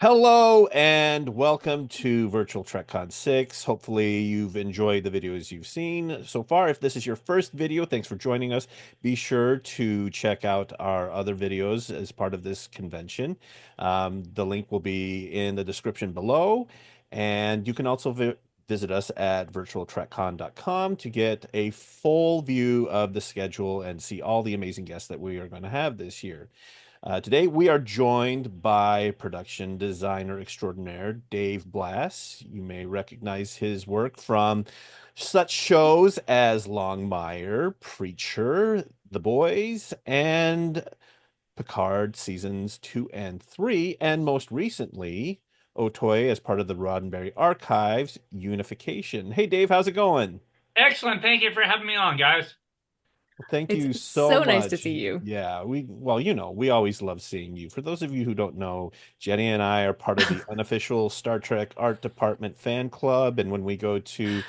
Hello and welcome to Virtual TrekCon 6. Hopefully you've enjoyed the videos you've seen so far. If this is your first video, thanks for joining us. Be sure to check out our other videos as part of this convention. The link will be in the description below, and you can also visit us at virtualtrekcon.com to get a full view of the schedule and see all the amazing guests that we are going to have this year. Today, we are joined by production designer extraordinaire Dave Blass. You may recognize his work from such shows as Longmire, Preacher, The Boys, and Picard seasons 2 and 3, and most recently, Otoy as part of the Roddenberry Archives Unification. Hey, Dave, how's it going? Excellent. Thank you for having me on, guys. Well, thank It's you so so nice to much. see you. Yeah, we always love seeing you. For those of you who don't know, Jenny and I are part of the unofficial Star Trek Art Department fan club, and when we go to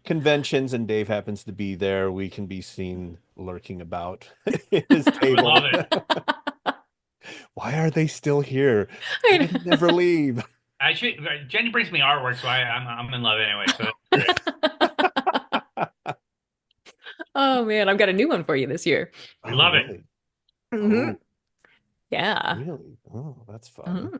conventions and Dave happens to be there, we can be seen lurking about his I would love table. it. Why are they still here? I Why did he never know. leave? I should. Jenny brings me artwork, so I'm in love anyway. So that's great. Oh man, I've got a new one for you this year. We Oh, love it. really? hmm Oh, Yeah. really? Oh, that's fun.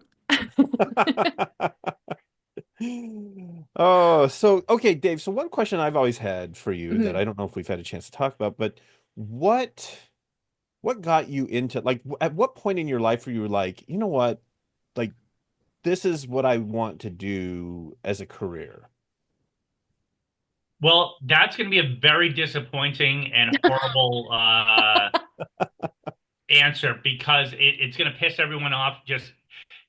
Mhm. Oh, so okay, Dave. So one question I've always had for you that Mhm. I don't know if we've had a chance to talk about, but what what got you into at what point in your life were you like, you know what, like this is what I want to do as a career? Well, that's going to be a very disappointing and horrible answer because it's going to piss everyone off. Just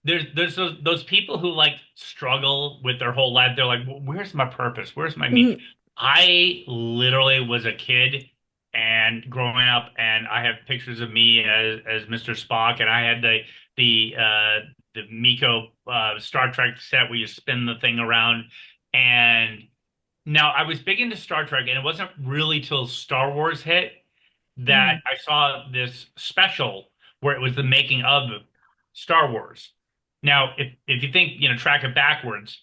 there's those people who like struggle with their whole life. They're like, Where's my purpose? Where's my meaning?" Mhm. I literally was a kid and growing up, and I have pictures of me as Mr. Spock, and I had the Miko Star Trek set where you spin the thing around. And now I was big into Star Trek, and it wasn't really till Star Wars hit that Mhm. I saw this special where it was the making of Star Wars. Now, if you think, track it backwards,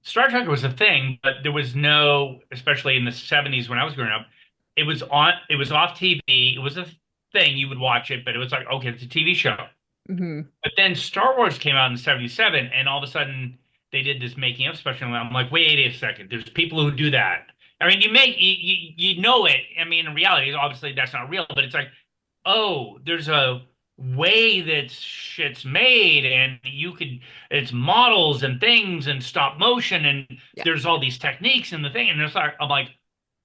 Star Trek was a thing, but there was no, especially in the 70s when I was growing up, it was off TV. It was a thing, you would watch it, but it was like, okay, it's a TV show. Mhm. But then Star Wars came out in 77, and all of a sudden they did this making of special. And I'm like, wait a second, there's people who do that. I mean, you know it. I mean, in reality, obviously that's not real, but it's like, oh, there's a way that shit's made, and it's models and things and stop motion, and Yeah. there's all these techniques and the thing, and it's like, I'm like,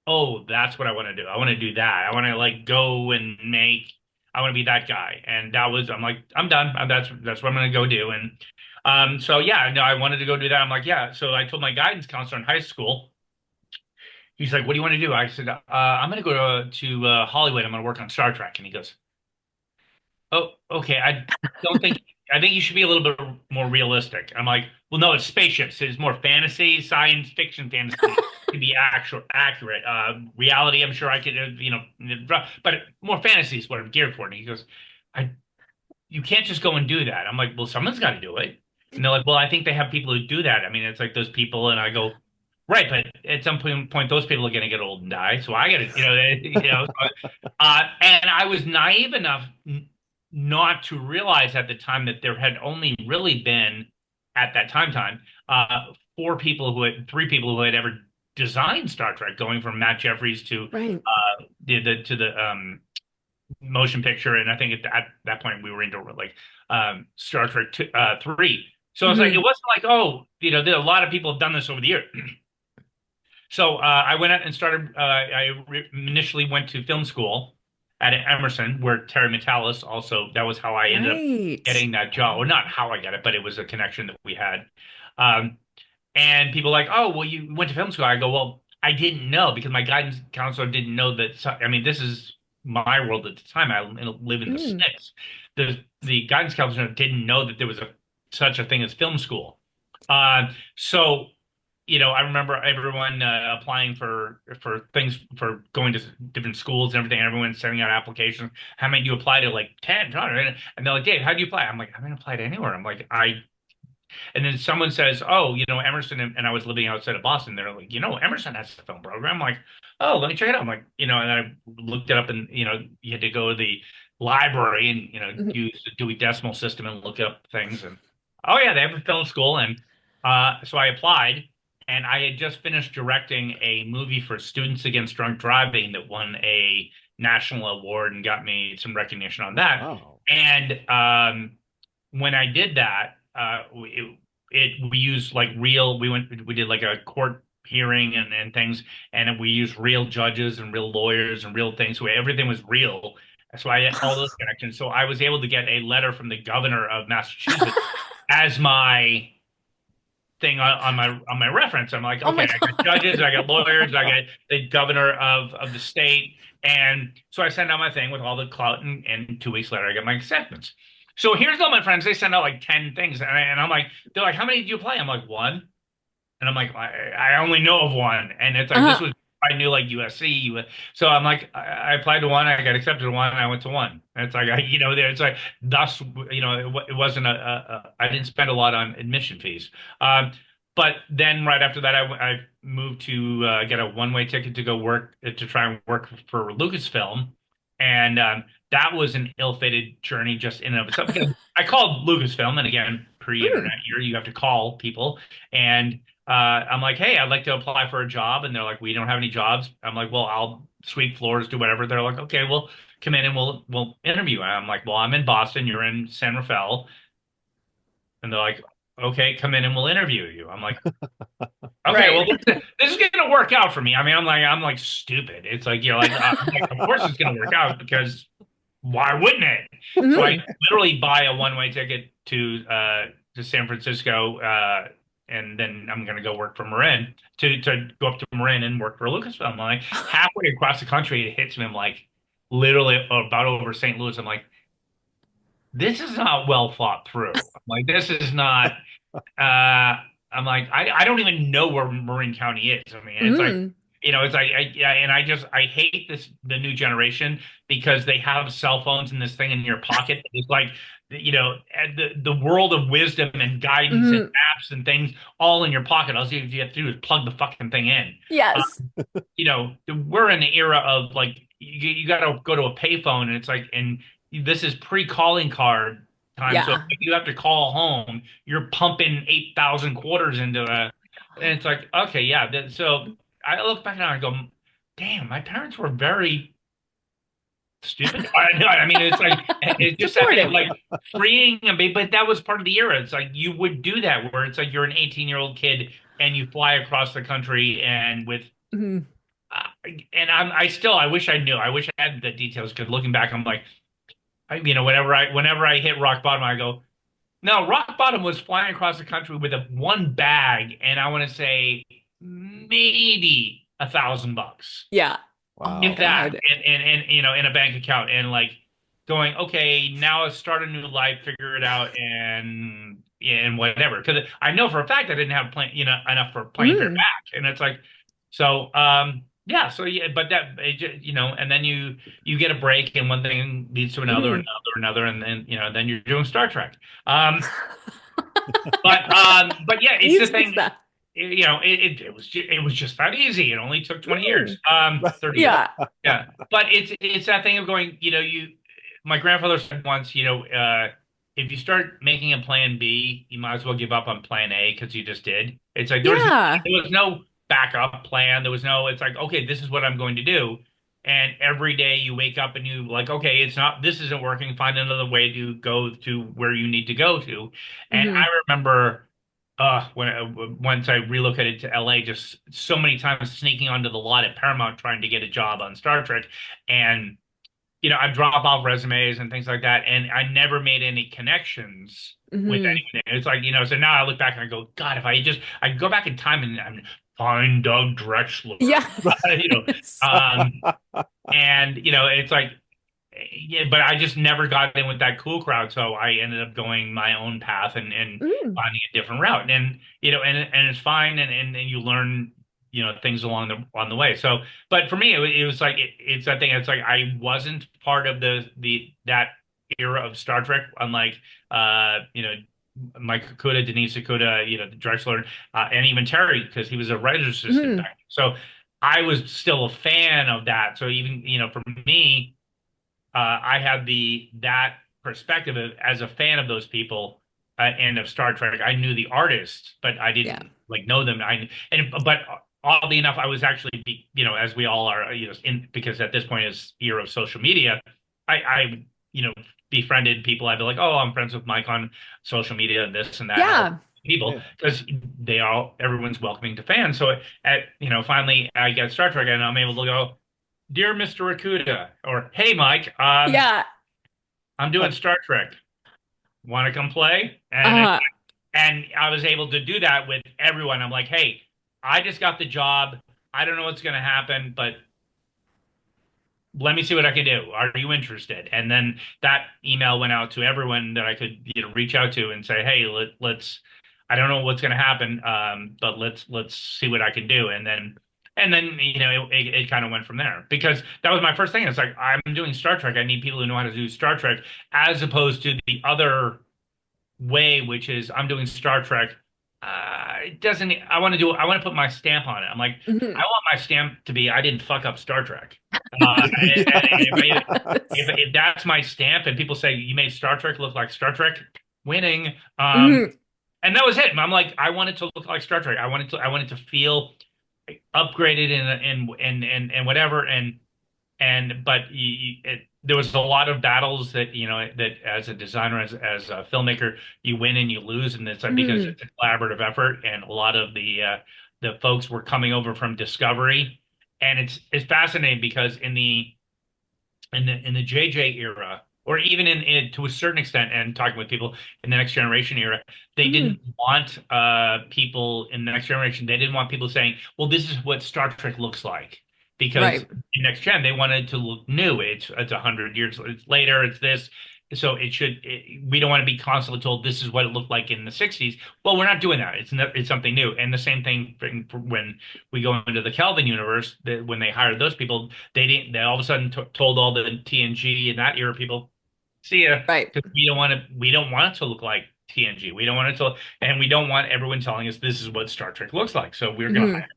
oh, that's what I want to do. I want to do that. I want to like go and make. I want to be that guy. And that was. I'm like, I'm done. That's what I'm going to go do. And so yeah, no, I wanted to go do that. I'm like, yeah. So I told my guidance counselor in high school. He's like, what do you want to do? I said, I'm going to go to Hollywood. I'm going to work on Star Trek. And he goes, oh, okay. Don't think. I think you should be a little bit more realistic. I'm like, well, no, it's spaceships. It's more fantasy, science fiction, fantasy to be actual accurate. Reality, I'm sure I could, but more fantasy is what I'm geared for. And he goes, I, you can't just go and do that. I'm like, well, someone's got to do it. And they're like, well, I think they have people who do that. I mean, it's like those people, and I go, right, but at some point, those people are going to get old and die. So I got to, and I was naive enough not to realize at the time that there had only really been at that time three people who had ever designed Star Trek, going from Matt Jeffries to Right. the motion picture, and I think at that point we were into like Star Trek 3. So I was like, it Mhm. wasn't like, oh, there a lot of people have done this over the years. So I went out and started. Initially went to film school at Emerson, where Terry Metalis also. That was how I ended up Right. getting that job, or not how I got it, but it was a connection that we had. Um, and people are like, oh, well, you went to film school. I go, well, I didn't know because my guidance counselor didn't know that. I mean, this is my world at the time. I live in the Mm. sticks. The guidance counselor didn't know that there was such a thing as film school. So I remember everyone applying for things for going to different schools and everything. Everyone sending out applications. How many do you apply to? Like 10, 100? And they're like, Dave, how do you apply? I'm like, I haven't applied anywhere. I'm like, I And then someone says, "Oh, Emerson," and I was living outside of Boston. They're like, Emerson has a film program. I'm like, "Oh, let me check it out." I'm like, and I looked it up, and you had to go to the library and Mhm. use the Dewey Decimal System and look up things. And oh yeah, they have a film school, and so I applied, and I had just finished directing a movie for Students Against Drunk Driving that won a national award and got me some recognition on that. Wow. And when I did that, we used like real. We did like a court hearing and things, and we used real judges and real lawyers and real things. So everything was real. So I had all those connections. So I was able to get a letter from the governor of Massachusetts as my thing on my reference. I'm like, Oh okay, my I got judges, I got lawyers, I God. got the governor of the state, and so I send out my thing with all the clout, and 2 weeks later, I get my acceptance. So here's all my friends. They send out like 10 things, and I'm like, they're like, how many did you play? I'm like, one. And I'm like, I only know of one. And it's like, this Uh, was, I knew like USC. So I'm like, I applied to one, I got accepted to one, and I went to one. And it's like, it's like, thus, it wasn't I didn't spend a lot on admission fees. Um, but then right after that, I moved to get a one-way ticket to go work, to try and work for Lucasfilm. And that was an ill-fated journey just in and of itself because I called Lucasfilm. And again, pre-internet mm, year, you have to call people. And I'm like, hey, I'd like to apply for a job. And they're like, we don't have any jobs. I'm like, well, I'll sweep floors, do whatever. They're like, okay, well, come in and we'll interview. And I'm like, well, I'm in Boston, you're in San Rafael. And they're like, okay, come in and we'll interview you. I'm like, okay, right. well, this is gonna work out for me. I mean, I'm like stupid. It's like, of course it's gonna work out because why wouldn't it? So I Mhm. literally buy a one-way ticket to San Francisco, and then I'm gonna go work for Marin to go up to Marin and work for Lucasfilm. Like halfway across the country, it hits me. I'm like literally about over St. Louis. I'm like, this is not well thought through. I'm like, this is not. I'm like, I don't even know where Marin County is. I mean, it's like, Mhm. it's like, yeah, and I hate the new generation because they have cell phones and this thing in your pocket. It's like, the world of wisdom and guidance and Mhm. apps and things all in your pocket. All you have to do is plug the fucking thing in. Uh, Yes. we're in the era of like you got to go to a payphone and it's like and this is pre-calling card time. So if Yeah. you have to call home, you're pumping 8,000 quarters into and it's like okay, yeah. So I look back now and I go, damn, my parents were very stupid. I mean, it's like it's just that thing of Supportive. like freeing them, but that was part of the era. It's like you would do that where it's like you're an 18-year-old kid and you fly across the country and with Mhm. and I wish I knew. I wish I had the details because looking back, I'm like, whenever I hit rock bottom, I go, no, rock bottom was flying across the country with a one bag, and I want to say maybe $1,000, Yeah. Oh my if Wow. that, God. and in a bank account, and like going, okay, now let's start a new life, figure it out, and whatever. Because I know for a fact I didn't have enough for plane fare Mm. back, and it's like, so yeah, so yeah, but and then you get a break, and one thing leads to another, Mhm. another, and then then you're doing Star Trek. Um, but yeah, it's the Easy as thing. that. It was just that easy. It only took 20 years, Mm. 30 years. Yeah. Yeah. But it's that thing of going, my grandfather said once, if you start making a plan B, you might as well give up on plan A because you just did. It's like Yeah. there was no backup plan. It's like, okay, this is what I'm going to do. And every day you wake up and you like, okay, this isn't working. Find another way to go to where you need to go to. And I Hmm. remember once I relocated to LA, just so many times sneaking onto the lot at Paramount trying to get a job on Star Trek, and I drop off resumes and things like that, and I never made any connections with Hmm. anything. It's like so now I look back and I go, God, if I go back in time and find Doug Drexler, Yeah. you know, um, and it's like yeah, but I just never got in with that cool crowd, so I ended up going my own path and Mm. finding a different route. And and it's fine, and you learn things along the way. So, but for me, it was like it's that thing. It's like I wasn't part of that era of Star Trek, unlike Mike Okuda, Denise Okuda, the Drexler, and even Terry, because he was a writer's assistant Hmm. back then. So I was still a fan of that. So even, for me, I had that perspective as a fan of those people, and of Star Trek. I knew the artists, but I Yeah. didn't like know them. But oddly enough, I was actually, as we all are, because at this point is year of social media, I befriended people. I'd be like, oh, I'm friends with Mike on social media and this and that and all Yeah. people, Yeah. because everyone's welcoming to fans. So finally I get Star Trek and I'm able to go, Dear Mr. Rakuda, or Hey Mike, Yeah. I'm doing Star Trek. Want to come play? Uh, And I was able to do that with everyone. I'm like, hey, I just got the job. I don't know what's going to happen, but let me see what I can do. Are you interested? And then that email went out to everyone that I could, reach out to and say, hey, let's. I don't know what's going to happen, but let's see what I can do. And then it kind of went from there, because that was my first thing. It's like, I'm doing Star Trek. I need people who know how to do Star Trek, as opposed to the other way, which is I'm doing Star Trek. It doesn't. I want to do. I want to put my stamp on it. I'm like, I mhm. want my stamp to be I didn't fuck up Star Trek. If that's my stamp, and people say you made Star Trek look like Star Trek, winning. Mhm. And that was it. I'm like, I wanted to look like Star Trek. I wanted to feel upgraded and whatever. But there was a lot of battles that that as a designer, as a filmmaker, you win and you lose, and it's like, because Mhm. it's a collaborative effort, and a lot of the folks were coming over from Discovery, and it's fascinating because in the JJ era, or even in to a certain extent, and talking with people in the Next Generation era, they didn't Mhm. want people in the Next Generation. They didn't want people saying, "Well, this is what Star Trek looks like," because Right. in Next Gen they wanted to look new. It's 100 years later. It's this. So we don't want to be constantly told this is what it looked like in the 60s. Well, we're not doing that. It's something new. And the same thing when we go into the Kelvin universe, that when they hired those people, they didn't. They all of a sudden told all the TNG and that era people, "See ya," Right. because we don't want to. We don't want it to look like TNG. We don't want it to, and we don't want everyone telling us this is what Star Trek looks like. So we're going to hire Mhm.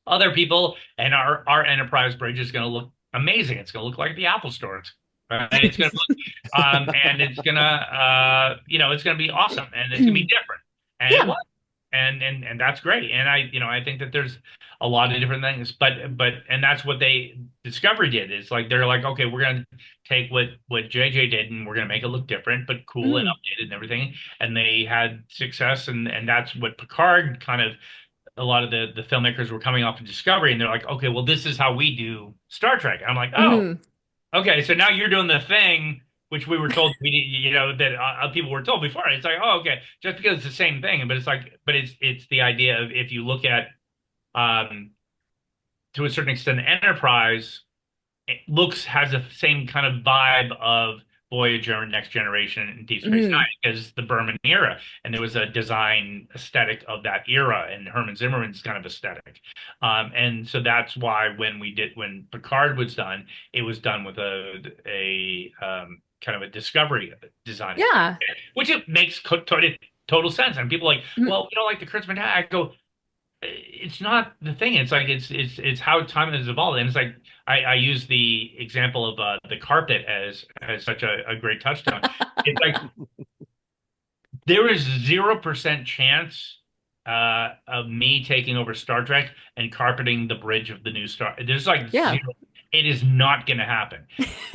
other people, and our Enterprise bridge is going to look amazing. It's going to look like the Apple Store. It's going to look, and it's going to be awesome, and it's going to be different, and it Yeah. was, and that's great. And I think that there's a lot of different things, and that's what Discovery did. It's like they're like, okay, we're going to take what JJ did, and we're going to make it look different, but cool and Mhm. updated and everything. And they had success, and that's what Picard kind of, a lot of the filmmakers were coming off of Discovery, and they're like, okay, well, this is how we do Star Trek. And I'm like, oh, Mhm. okay, so now you're doing the thing which we were told that people were told before. It's like, oh, okay, just because it's the same thing, but it's the idea of, if you look at, um, to a certain extent, Enterprise, it has the same kind of vibe of Voyager and Next Generation and Deep Space Mhm. Nine, as the Berman era, and there was a design aesthetic of that era, and Herman Zimmerman's kind of aesthetic, and so that's why when Picard was done, it was done with a kind of a Discovery design aesthetic, Yeah. which it makes total sense. And people are like, Mhm. well, we don't like the Christmas. I go, it's not the thing. It's like it's how time has evolved, and it's like I use the example of the carpet as such a great touchstone. It's like there is 0% chance of me taking over Star Trek and carpeting the bridge of the new Star. There's like Yeah. zero. It is not going to happen.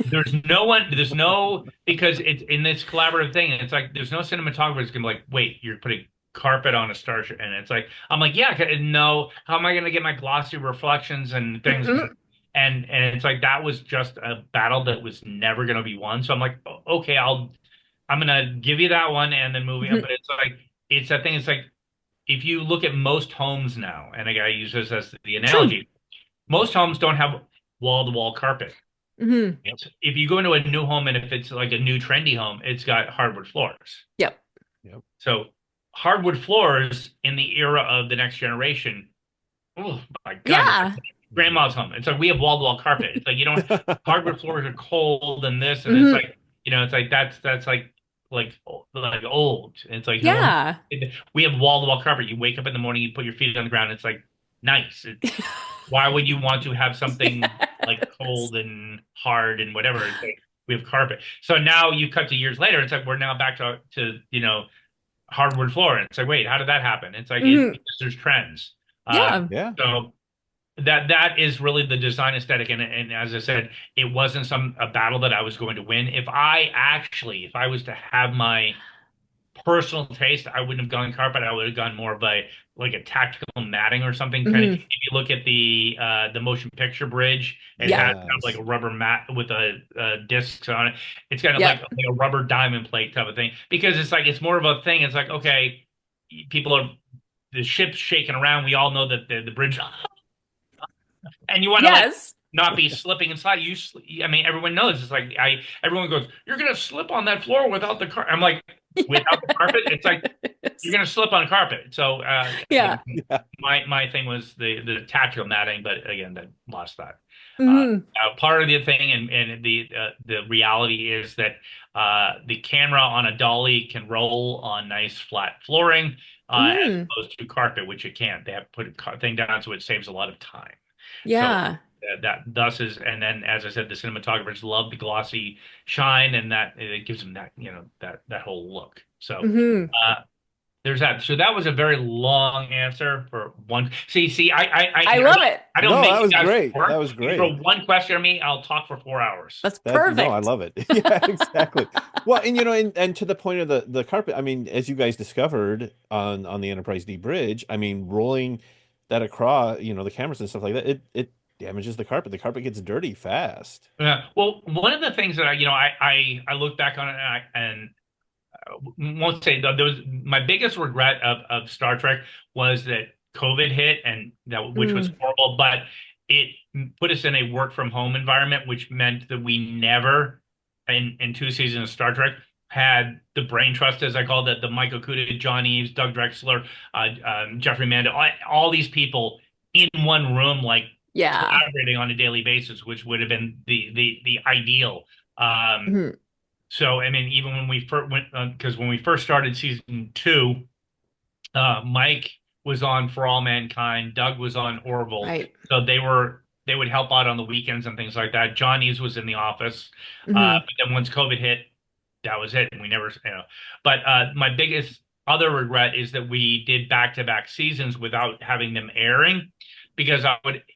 There's no one. There's no, because it's in this collaborative thing. And it's like there's no cinematographer that's gonna be like, wait, you're putting carpet on a starship, and it's like, I'm like, yeah, no. How am I gonna get my glossy reflections and things? Mhm. And it's like that was just a battle that was never gonna be won. So I'm like, okay, I'm gonna give you that one and then moving on. Mhm. But it's like it's that thing. It's like if you look at most homes now, and I use this as the True. analogy, most homes don't have wall-to-wall carpet. Mhm. Yep. If you go into a new home, and if it's like a new trendy home, it's got hardwood floors. Yep. Yep. So hardwood floors in the era of the Next Generation, oh my God, it's Yeah. like grandma's home. It's like we have wall-to-wall carpet. It's like, hardwood floors are cold and this, and it's Mhm. like, it's like that's like. like old. It's like no one. Yeah. We have wall-to-wall carpet. You wake up in the morning, you put your feet on the ground. It's like nice. Why would you want to have something like Yes. cold and hard and whatever? It's like we have carpet. So now you cut to years later. It's like we're now back to hardwood floor. And it's like, wait, how did that happen? It's like it's Hmm. because there's trends. Uh, Yeah. Yeah. so that is really the design aesthetic. And as I said, it wasn't a battle that I was going to win. If I was to have my personal taste, I wouldn't have gone carpet. I would have gone more of a tactical matting or something. Kind of, if Hmm. you look at the motion picture bridge, it Yeah. has kind of like Yes. a rubber mat with discs on it. It's kind of Yep. like a rubber diamond plate type of thing because it's like it's more of a thing. It's like okay, people are the ship's shaking around. We all know that the bridge, and you want to like Yes. not be slipping and sliding. I mean, everyone knows it's like everyone goes, you're gonna slip on that floor without the car. I'm like, without the carpet, it's like you're Yes. gonna slip on carpet. So Yeah. again, Yeah. my thing was the tactical matting, but again, that lost that. Uh, Hmm. Part of the thing and the reality is that the camera on a dolly can roll on nice flat flooring as Hmm. opposed to carpet, which it can't. They have to put thing down so it saves a lot of time. So Yeah. that thus is, and then as I said, the cinematographers love the glossy shine, and that it gives them that that whole look. So Hmm. uh, there's that. So that was a very long answer for one. See, I love it. I don't No, make that you was guys great. That work. was You throw great. one question at me, I'll talk for 4 hours. That's That no, I perfect. love it. Yeah, exactly. Well, and and to the point of the carpet, I mean, as you guys discovered on the Enterprise D bridge, I mean, rolling that across, the cameras and stuff like that, it damages the carpet. The carpet gets dirty fast. Yeah. Well, one of the things that I look back on it and won't say there was my biggest regret of Star Trek was that COVID hit and that which was Mm. horrible, but it put us in a work from home environment, which meant that we never in 2 seasons of Star Trek had the brain trust, as I called it, the Michael Kuda, John Eves, Doug Drexler, Jeffrey Manda, all these people in one room, like Yeah. collaborating on a daily basis, which would have been the ideal. Um, Hmm. so, I mean, even when we first went, because when we first started season 2, Mike was on For All Mankind, Doug was on Orville, Right. so they would help out on the weekends and things like that. Johnny's was in the office, Hmm. but then once COVID hit, that was it, and we never. But my biggest other regret is that we did back-to-back seasons without having them airing, because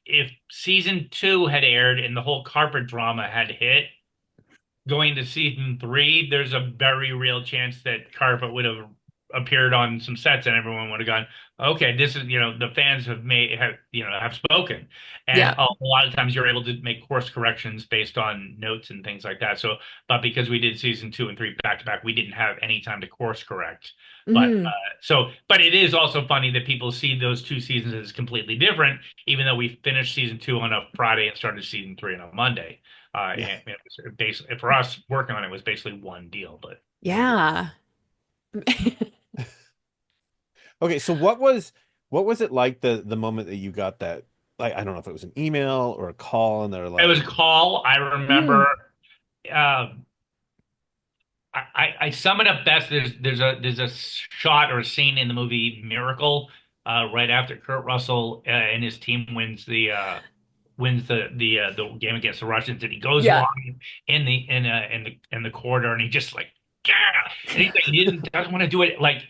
if season 2 had aired and the whole carpet drama had hit going to season 3, there's a very real chance that Carpet would have appeared on some sets and everyone would have gone, okay, this is, the fans have spoken. And Yeah. a lot of times you're able to make course corrections based on notes and things like that. So, but because we did season 2 and 3 back to back, we didn't have any time to course correct. But Hmm. but it is also funny that people see those 2 seasons as completely different, even though we finished season 2 on a Friday and started season 3 on a Monday. Yeah. And it was basically for us working on it was basically one deal, but Yeah. Okay, so what was it like the moment that you got that, like, I don't know if it was an email or a call and they're it was a like, call. I remember. Mm. Um, I sum it up best. There's a shot or a scene in the movie Miracle, right after Kurt Russell and his team wins the game against the Russians, and he goes Yeah. along in the corridor, and he just like yeah, and he's like he doesn't want to do it like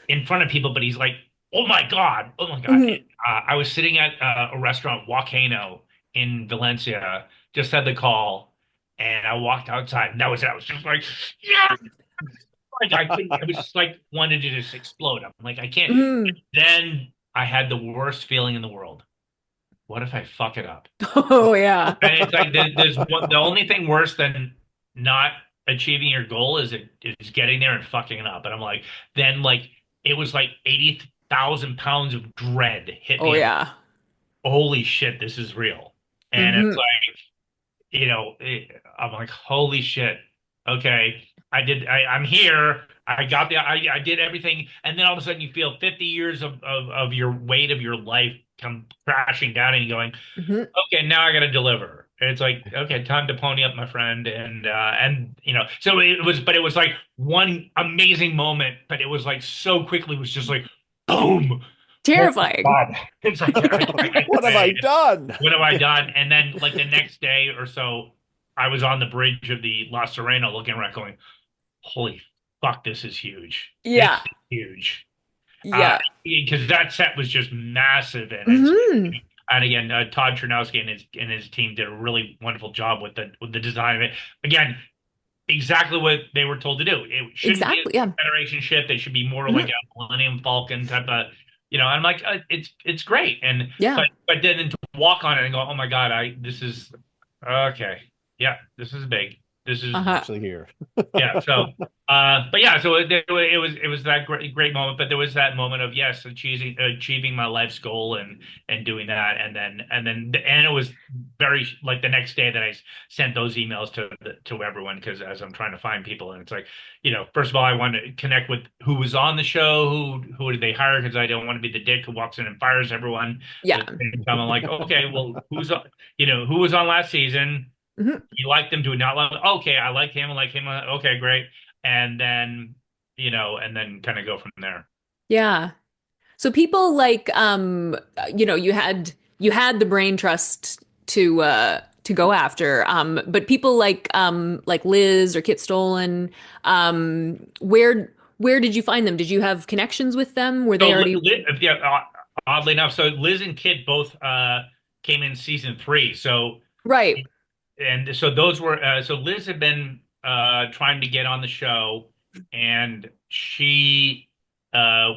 in front of people, but he's like, "Oh my God, oh my God!" Hmm. I was sitting at a restaurant, Volcano in Valencia, just had the call, and I walked outside, and that was it. I was just like, "Yeah!" Like I couldn't. I was just like wanted to just explode. I'm like, I can't. Hmm. Then I had the worst feeling in the world. What if I fuck it up? Oh yeah. And it's like the only thing worse than not achieving your goal is getting there and fucking it up. And I'm like, then like it was like 80,000 pounds of dread hit Oh me. I'm like, yeah. holy shit, this is real. And it's Hmm. like, I'm like, holy shit. Okay. I'm here. I did everything. And then all of a sudden you feel 50 years of your weight of your life come crashing down and you're going, Hmm. okay, now I got to deliver. it's like, okay, time to pony up, my friend, and so it was, but it was like one amazing moment, but it was like so quickly, it was just like, boom, oh my Terrifying. God, it's like, What have I done? what have I done? And then like the next day or so, I was on the bridge of the La Serena looking around, going, holy fuck, this is huge. This Yeah. is huge. Uh, Yeah. because that set was just massive, Hmm. and again, Todd Chernowski and his team did a really wonderful job with the design of it. Again, exactly what they were told to do. It shouldn't be Exactly. Yeah. a Federation ship. They should be more like Mhm. a Millennium Falcon type of, and I'm like, it's great. And Yeah. but then to walk on it and go, oh my God, I this is okay, yeah, this is big. This is I'm Uh-huh. actually here. yeah. So, but yeah. So it was that great moment. But there was that moment of yes, achieving my life's goal and doing that, and it was very like the next day that I sent those emails to everyone because as I'm trying to find people, and it's like first of all, I want to connect with who was on the show, who did they hire because I don't want to be the dick who walks in and fires everyone. But Yeah. at the same time, I'm like, okay, well, who was on last season? Hmm. You like them, do not like okay, I like him, I like him, okay, great. And then and then kind of go from there. Yeah. So people like you had the brain trust to go after. But people like Liz or Kit Stolen, where did you find them? Did you have connections with them? Were So they already yeah, oddly enough, so Liz and Kid both came in season 3. So right? and so those were so Liz had been trying to get on the show, and she uh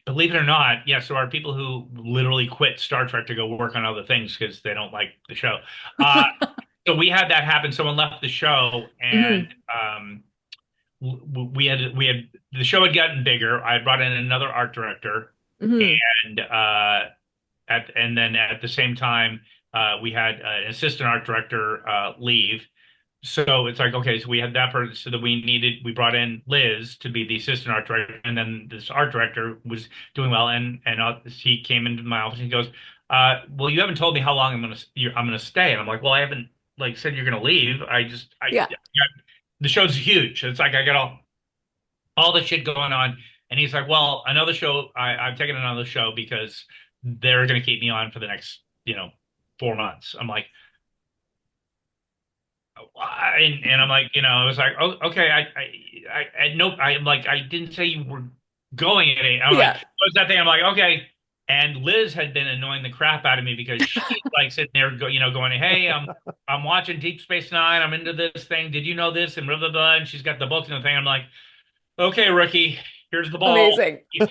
believe it or not, yes, there are people who literally quit Star Trek to go work on other things because they don't like the show. uh so we had that happen. Someone left the show, and Hmm. we had the show had gotten bigger. I brought in another art director, Hmm. and and then at the same time, we had an assistant art director leave. So it's like, okay, so we had that person, so that we brought in Liz to be the assistant art director, and then this art director was doing well, and he came into my office and he goes, well, you haven't told me how long I'm gonna stay, and I'm like, well, I haven't like said you're gonna leave. Yeah. The show's huge. It's like I got all the shit going on. And he's like, well, another show, I've taken another show because they're going to keep me on for the next, 4 months. I'm like, and I'm like, I was like, oh, okay. No, I'm like, I didn't say you were going at it. I'm like, Yeah. what's that thing? I'm like, okay. And Liz had been annoying the crap out of me because she's like sitting there, going, hey, I'm watching Deep Space Nine. I'm into this thing. Did you know this? And blah, blah, blah. And she's got the books and the thing. I'm like, okay, rookie, here's the ball. Amazing. You're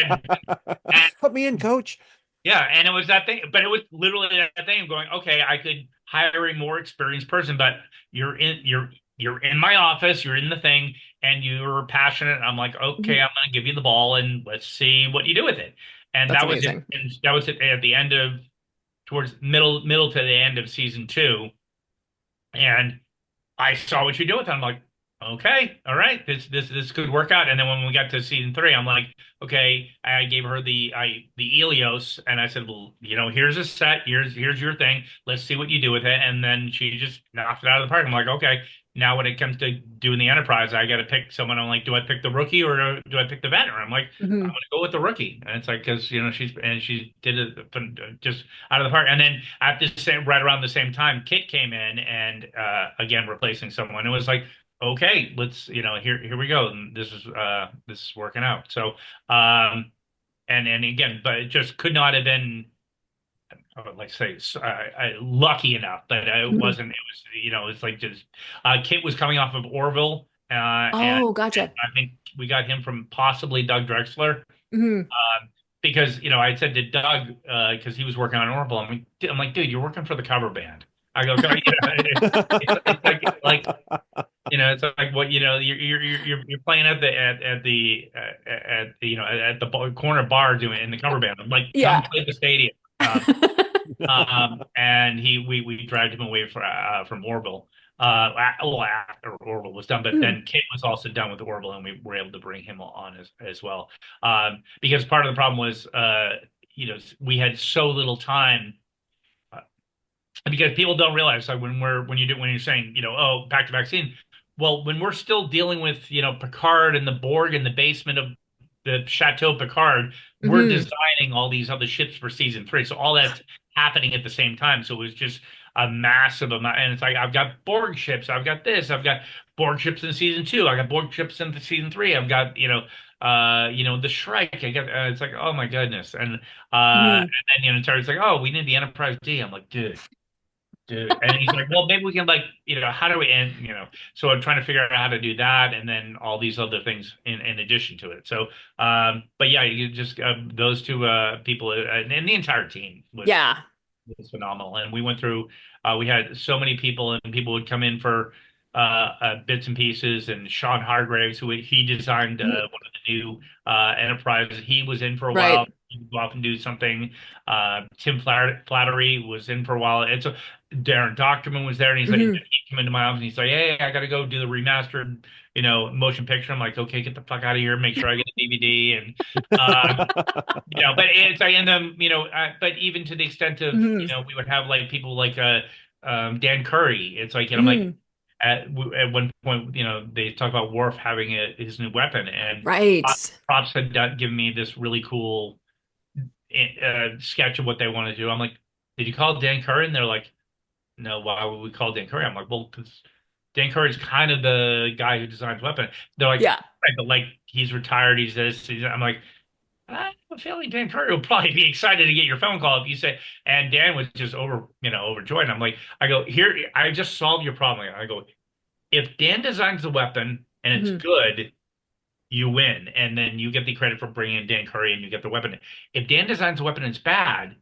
in. And Put me in, coach. yeah, and it was that thing, but it was literally that thing of going, okay, I could hire a more experienced person, but you're in my office, you're in the thing, and you're passionate. I'm like, okay, Mhm. I'm gonna give you the ball and let's see what you do with it. And That's that was it. amazing. And that was it at the end of towards middle to the end of season 2. And I saw what you do with it. I'm like, okay, all right, this could work out. And then when we got to season 3, I'm like, okay, I gave her the Elios, and I said, well, here's a set, here's your thing. Let's see what you do with it. And then she just knocked it out of the park. I'm like, okay. Now when it comes to doing the Enterprise, I got to pick someone. I'm like, do I pick the rookie or do I pick the veteran? I'm like, I'm Hmm. gonna go with the rookie. And it's like because she did it just out of the park. And then at the same right around the same time, Kit came in and again replacing someone. It was like, okay, let's here we go. And this is working out. So and again, but it just could not have been like say lucky enough that it Hmm. wasn't. It was it's like just Kit was coming off of Orville, and Oh, gotcha. I think we got him from possibly Doug Drexler. Hmm. Because I said to Doug because he was working on Orville. I'm like, dude, you're working for the cover band. I go, it's it's like what you're playing at the corner bar doing in the cover band. I'm like, come Yeah. play the stadium. And we dragged him away from Orville. Well, after Orville was done, but Hmm. then Kit was also done with Orville, and we were able to bring him on as well. Because part of the problem was, we had so little time. because people don't realize like when you're saying oh back to back scene, well when we're still dealing with Picard and the Borg in the basement of the Chateau Picard, we're Hmm. designing all these other ships for season three, so all that's happening at the same time. So it was just a massive amount, and it's like I've got Borg ships, I've got this, I've got Borg ships in season two, I got Borg ships in season three, I've got the Shrike. I got it's like oh my goodness, and Hmm. then Terry's like oh we need the Enterprise D. I'm like dude. And he's like, well, maybe we can like, how do we end, so I'm trying to figure out how to do that and then all these other things in addition to it. So, but yeah, you just those two people and the entire team Yeah. was phenomenal. And we went through, we had so many people, and people would come in for bits and pieces. And Sean Hargraves, who he designed Mhm. one of the new Enterprises, he was in for a while. Right. He would go off and do something. Tim Flattery was in for a while. And so Darren Doctorman was there, and he's like, he Hmm. came into my office, and he's like, "Hey, I got to go do the remastered, motion picture." I'm like, "Okay, get the fuck out of here. Make sure I get a DVD." And uh, but it's like, and then, but even to the extent of, Hmm. we would have like people like Dan Curry. It's like, I'm like, Hmm. at one point, they talk about Worf having his new weapon, and Right. Props had given me this really cool sketch of what they want to do. I'm like, did you call Dan Curry? And they're like, no, why would we call Dan Curry? I'm like, well, because Dan Curry's kind of the guy who designs weapon. They're like, Yeah. right, but like he's retired, he's this, I'm like, I have a feeling Dan Curry will probably be excited to get your phone call if you say, and Dan was just overjoyed. And I'm like, I go, here, I just solved your problem. I go, if Dan designs the weapon and it's Hmm. good, you win. And then you get the credit for bringing in Dan Curry and you get the weapon. If Dan designs the weapon and it's bad,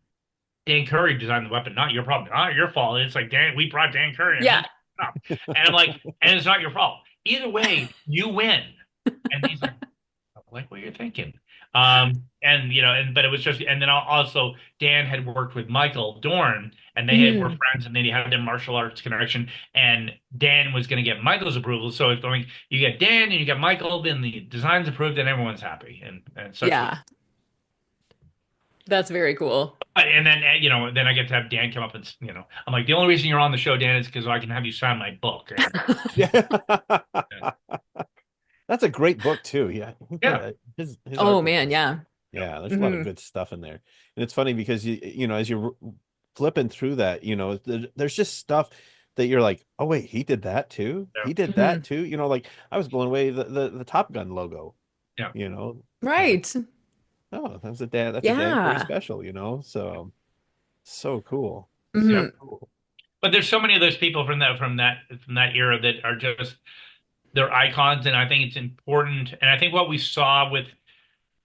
Dan Curry designed the weapon, not your problem, not your fault. It's like, Dan, we brought Dan Curry and he Yeah. did it up. And I'm like, and it's not your fault. Either way, you win. And he's like, I like what you're thinking. And but it was just, and then also Dan had worked with Michael Dorn, and they were Hmm. friends, and then he had their martial arts connection, and Dan was going to get Michael's approval. So it's like you get Dan and you get Michael, then the design's approved, and everyone's happy, and such was. Yeah. That's very cool. And then then I get to have Dan come up and I'm like, the only reason you're on the show, Dan, is because I can have you sign my book. And Yeah. That's a great book too. Yeah. yeah, His Oh artwork man, is, yeah. yeah, there's a lot of Hmm. good stuff in there. And it's funny because as you're flipping through that, there's just stuff that you're like, "Oh wait, he did that too? yeah, He did that Hmm. too?" Like I was blown away the Top Gun logo, yeah. you know. I'm like, Right. "Oh, that's a Dan Curry Yeah. special." So so cool. Yeah. Hmm. So cool. But there's so many of those people from that era that are just they're icons, and I think it's important. And I think what we saw with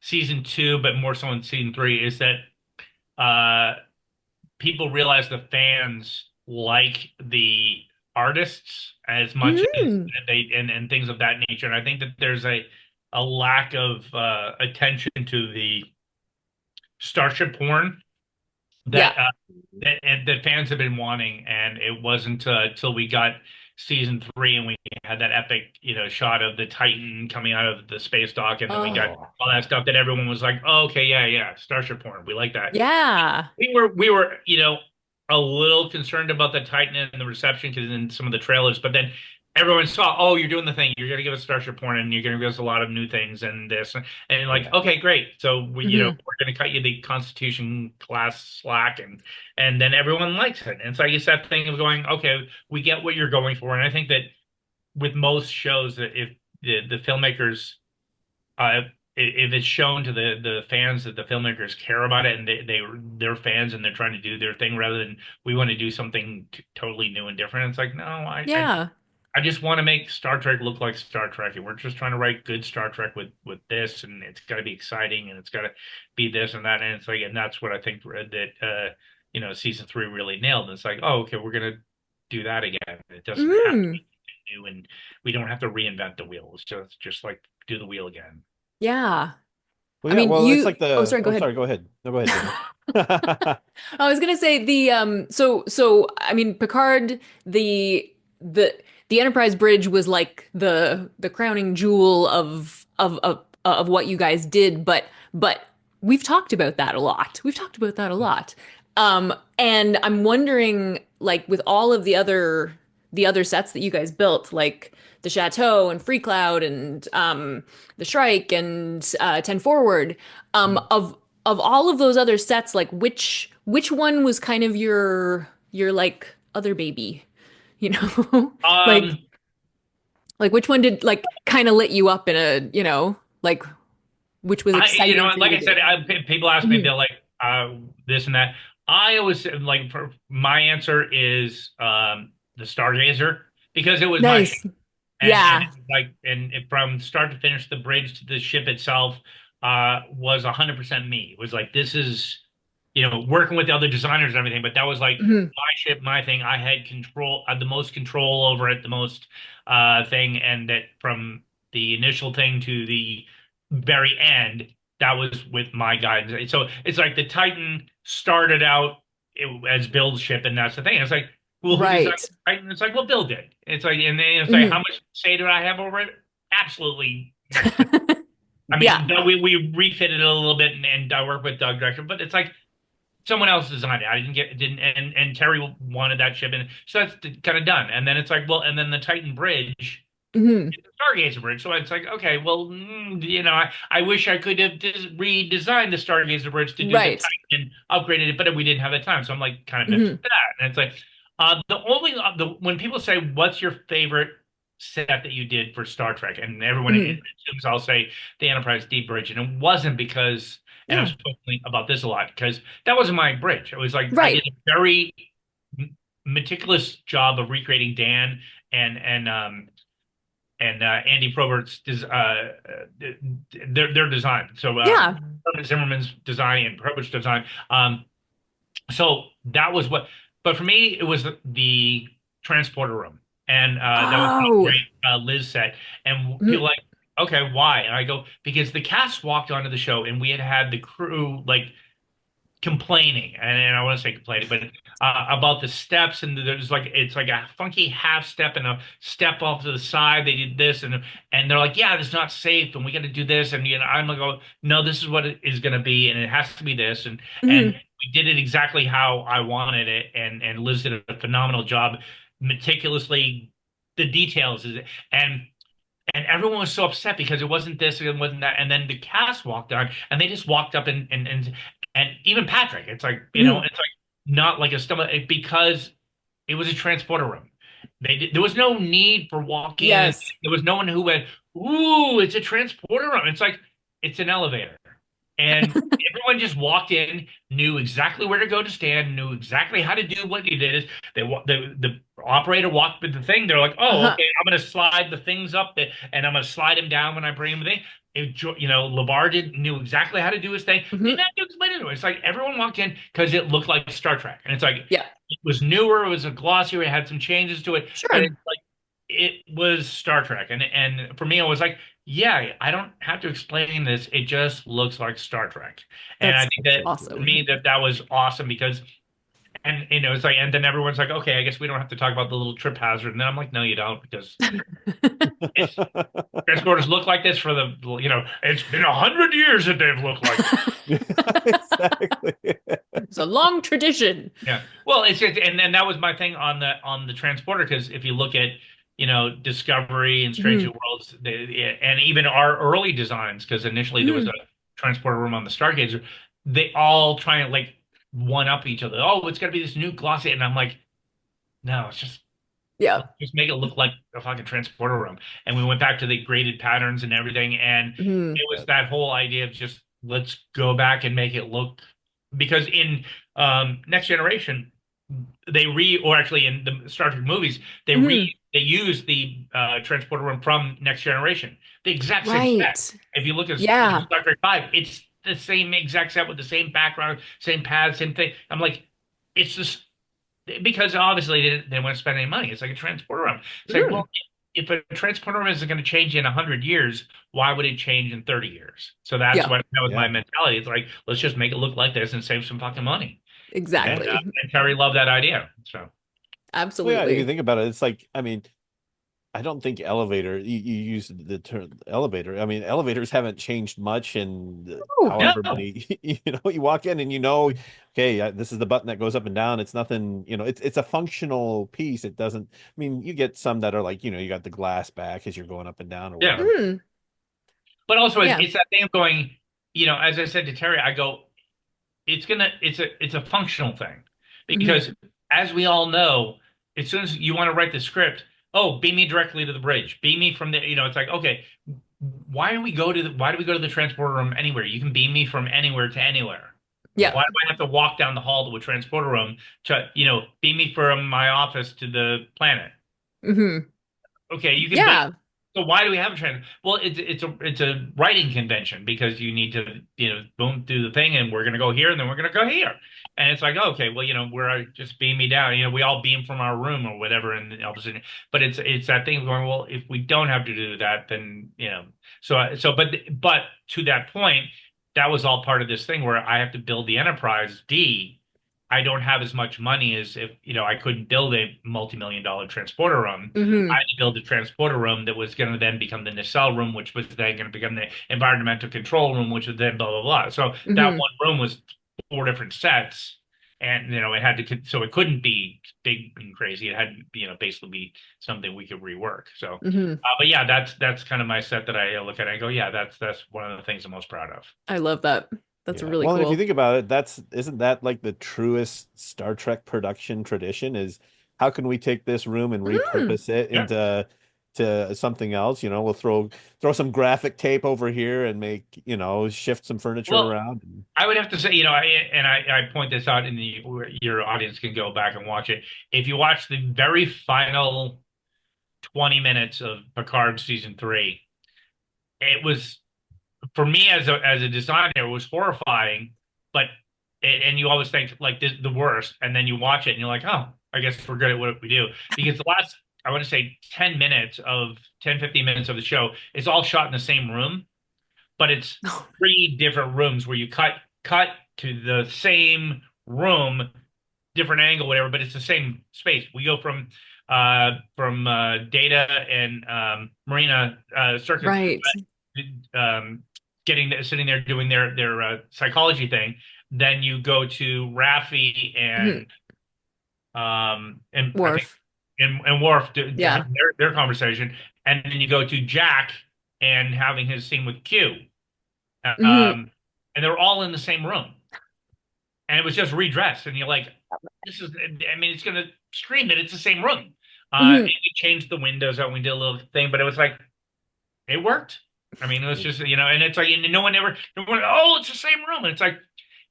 season two, but more so in season three, is that uh, people realize the fans like the artists as much as Hmm. they and things of that nature. And I think that there's a lack of attention to the starship porn Yeah. that that fans have been wanting, and it wasn't till we got season three and we had that epic, shot of the Titan coming out of the space dock, and then we got Oh. all that stuff that everyone was like, oh, okay, yeah, yeah, starship porn, we like that. Yeah. We were, a little concerned about the Titan and the reception because in some of the trailers, but then everyone saw, oh, you're doing the thing. You're going to give us Starship Porn, and you're going to give us a lot of new things and this, and like, Yeah. okay, great. So Hmm. we're going to cut you the Constitution class slack, and then everyone likes it. And so I guess that thing of going, okay, we get what you're going for, and I think that with most shows, that if the filmmakers uh, if it's shown to the fans that the filmmakers care about it and they're fans and they're trying to do their thing rather than we want to do something totally new and different. It's like, no, Yeah. I just want to make Star Trek look like Star Trek, and we're just trying to write good Star Trek with this, and it's got to be exciting, and it's got to be this and that, and it's like, and that's what I think that season three really nailed. And it's like, oh, okay, we're gonna do that again. It doesn't have to Hmm. be new, and we don't have to reinvent the wheel. It's just like do the wheel again. Yeah. Well, I yeah, mean, well, it's like oh, the sorry, go oh, ahead. sorry, go ahead. No, go ahead, Jenny. I was gonna say so I mean Picard the the Enterprise bridge was like the crowning jewel of what you guys did, but we've talked about that a lot. We've talked about that a lot. And I'm wondering, like, with all of the other sets that you guys built, like the Chateau and Free Cloud and the Shrike and 10 Forward, of all of those other sets, like which one was kind of your like other baby, you know? Like Um, like which one did like kind of lit you up in a, like which was you know, exciting for you like to I said, do? people ask me, Mhm. they're like, this and that. I always like, for my answer is the Stargazer, because it was my ship. Nice. And Yeah. like, and from start to finish, the bridge to the ship itself was 100% me. It was like, this is, working with the other designers and everything, but that was like Mhm. my ship, my thing. I had control, the most control over it, the most thing. And that from the initial thing to the very end, that was with my guidance. So it's like the Titan started out as Bill's ship, and that's the thing. It's like, well, who designed Right. Titan? It's like, well, Bill did. It's like, and then it's like, how Mhm. much say do I have over it? Absolutely next to. I Yeah. mean, we refitted it a little bit, and I worked with Doug direction, but it's like someone else designed it. I didn't, and Terry wanted that ship, and so that's kind of done. And then it's like, well, and then the Titan Bridge. Mhm. It's a Stargazer bridge, so it's like, okay, well, I wish I could have redesigned the Stargazer bridge to do the Right. Titan and upgraded it, but we didn't have the time, so I'm like kind of miffed Mhm. at that. And it's like, the only the when people say, "What's your favorite set that you did for Star Trek?" and everyone Mhm. assumes I'll say the Enterprise D bridge, and it wasn't because, and I've Yeah. spoken about this a lot, because that wasn't my bridge. It was like I did Right. a very meticulous job of recreating Dan and Andy Probert's their design. So Yeah. Zimmerman's design and Probert's design. So that was what. But for me, it was the transporter room, and that was one Oh. great Liz set. And people Mhm. like, okay, why? And I go, because the cast walked onto the show, and we had had the crew like complaining, and I want to say complaining, but about the steps, and there's like, it's like a funky half step and a step off to the side. They did this, and they're like, yeah, it's not safe, and we got to do this, and I'm like, oh, no, this is what it is going to be, and it has to be this, and Mhm. we did it exactly how I wanted it, and Liz did a phenomenal job, meticulously, the details is, and and everyone was so upset because it wasn't this and it wasn't that. And then the cast walked on, and they just walked up, and even Patrick, it's like, Mhm. it's like not like a stomach, because it was a transporter room. There was no need for walking in. Yes. There was no one who went, "Ooh, it's a transporter room." It's like, it's an elevator, and everyone just walked in, knew exactly where to go to stand, knew exactly how to do what he did. Is the operator walked with the thing. They're like, "Oh, Uh-huh. okay, I'm going to slide the things up, and I'm going to slide him down when I bring him the thing." Labar knew exactly how to do his thing. Didn't Mhm. have to explain it to him. It's like everyone walked in because it looked like Star Trek, and it's like Yeah. it was newer, it was a glossier, it had some changes to it, but Sure. it's like it was Star Trek, and for me, I was like, yeah, I don't have to explain this. It just looks like Star Trek, and I That's think that to awesome. me that was awesome because. And it's like, and then everyone's like, okay, I guess we don't have to talk about the little trip hazard. And then I'm like, no, you don't, because it's transporters look like this for the, it's been 100 years that they've looked like this. Exactly. It's a long tradition. Yeah. Well, and then that was my thing on the transporter, because if you look at, Discovery and Strange New Mhm. Worlds, and even our early designs, because initially there was a Mhm. transporter room on the Stargazer, they all try and like one up each other. Oh, it's got to be this new glossy, and I'm like, no, it's just, Yeah. let's just make it look like a fucking transporter room. And we went back to the graded patterns and everything, and Mhm. it was that whole idea of just, let's go back and make it look, because in Next Generation, or actually in the Star Trek movies, Mhm. they use the transporter room from Next Generation, the exact same set. Right. If you look at Yeah. Star Trek 5, it's the same exact set with the same background, same pads, same thing. I'm like, it's just because obviously they didn't want to spend any money. It's like a transporter room. It's like, well, Mhm. if a transporter room isn't going to change in 100 years, why would it change in 30 years? So that's Yeah. what that was my Yeah. mentality. It's like, let's just make it look like this and save some fucking money. And Yeah. Exactly. and Terry loved that idea. So Well, yeah, if you Absolutely. think about it, it's like, I mean, I don't think elevator. You use the term elevator. I mean, elevators haven't changed much in Oh, No, however many. You walk in and okay, this is the button that goes up and down. It's nothing. It's a functional piece. It doesn't. I mean, you get some that are like, you got the glass back as you're going up and down or yeah. whatever. hmm. But also, Yeah. it's that thing of going, as I said to Terry, I go, it's a functional thing Hmm. because as we all know, as soon as you want to write the script, oh, beam me directly to the bridge, beam me from the, it's like, okay, why do we go to the transporter room anywhere? You can beam me from anywhere to anywhere. Yeah. Why do I have to walk down the hall to a transporter room to, beam me from my office to the planet? Hmm. Okay, you can, but Yeah. so why do we have a trend? Well, it's a writing convention because you need to, boom, do the thing, and we're gonna go here, and then we're gonna go here, and it's like, okay, well, we're just beam me down, we all beam from our room or whatever, and all of a sudden, but it's that thing of going, well, if we don't have to do that, then but to that point, that was all part of this thing where I have to build the Enterprise D. I don't have as much money as if, I couldn't build a multi-million-dollar transporter room. I Hmm. had to build a transporter room that was going to then become the nacelle room, which was then going to become the environmental control room, which was then blah blah blah. So that Hmm. one room was four different sets, and it had to, so it couldn't be big and crazy. It had to, basically be something we could rework. So, Hmm. but yeah, that's kind of my set that I look at. I go, yeah, that's one of the things I'm most proud of. I love that. That's Yeah. really Well, and if you cool. think about it, isn't that like the truest Star Trek production tradition is how can we take this room and Mm. repurpose it Yeah. to something else? We'll throw some graphic tape over here and shift some furniture Well, around. I would have to say, I point this out in your audience can go back and watch it. If you watch the very final 20 minutes of Picard season three, it was for me as a designer, it was horrifying, but and you always think like this the worst, and then you watch it and you're like, oh, I guess we're good at what we do. Because the last, I want to say 10 minutes of 15 minutes of the show is all shot in the same room, but it's three different rooms where you cut to the same room, different angle, whatever, but it's the same space. We go from Data and Marina Circus Right. um, sitting there doing their psychology thing. Then you go to Raffi Hmm. and I think Worf. and Worf to have Yeah. their conversation, and then you go to Jack and having his scene with Q, Hmm. and they're all in the same room, and it was just redressed, and you're like, this is, I mean, it's gonna scream that it's the same room. And Hmm. we changed the windows out, we did a little thing, but it was like it worked. I mean, it was just, and it's like, and no one, oh, it's the same room. And it's like,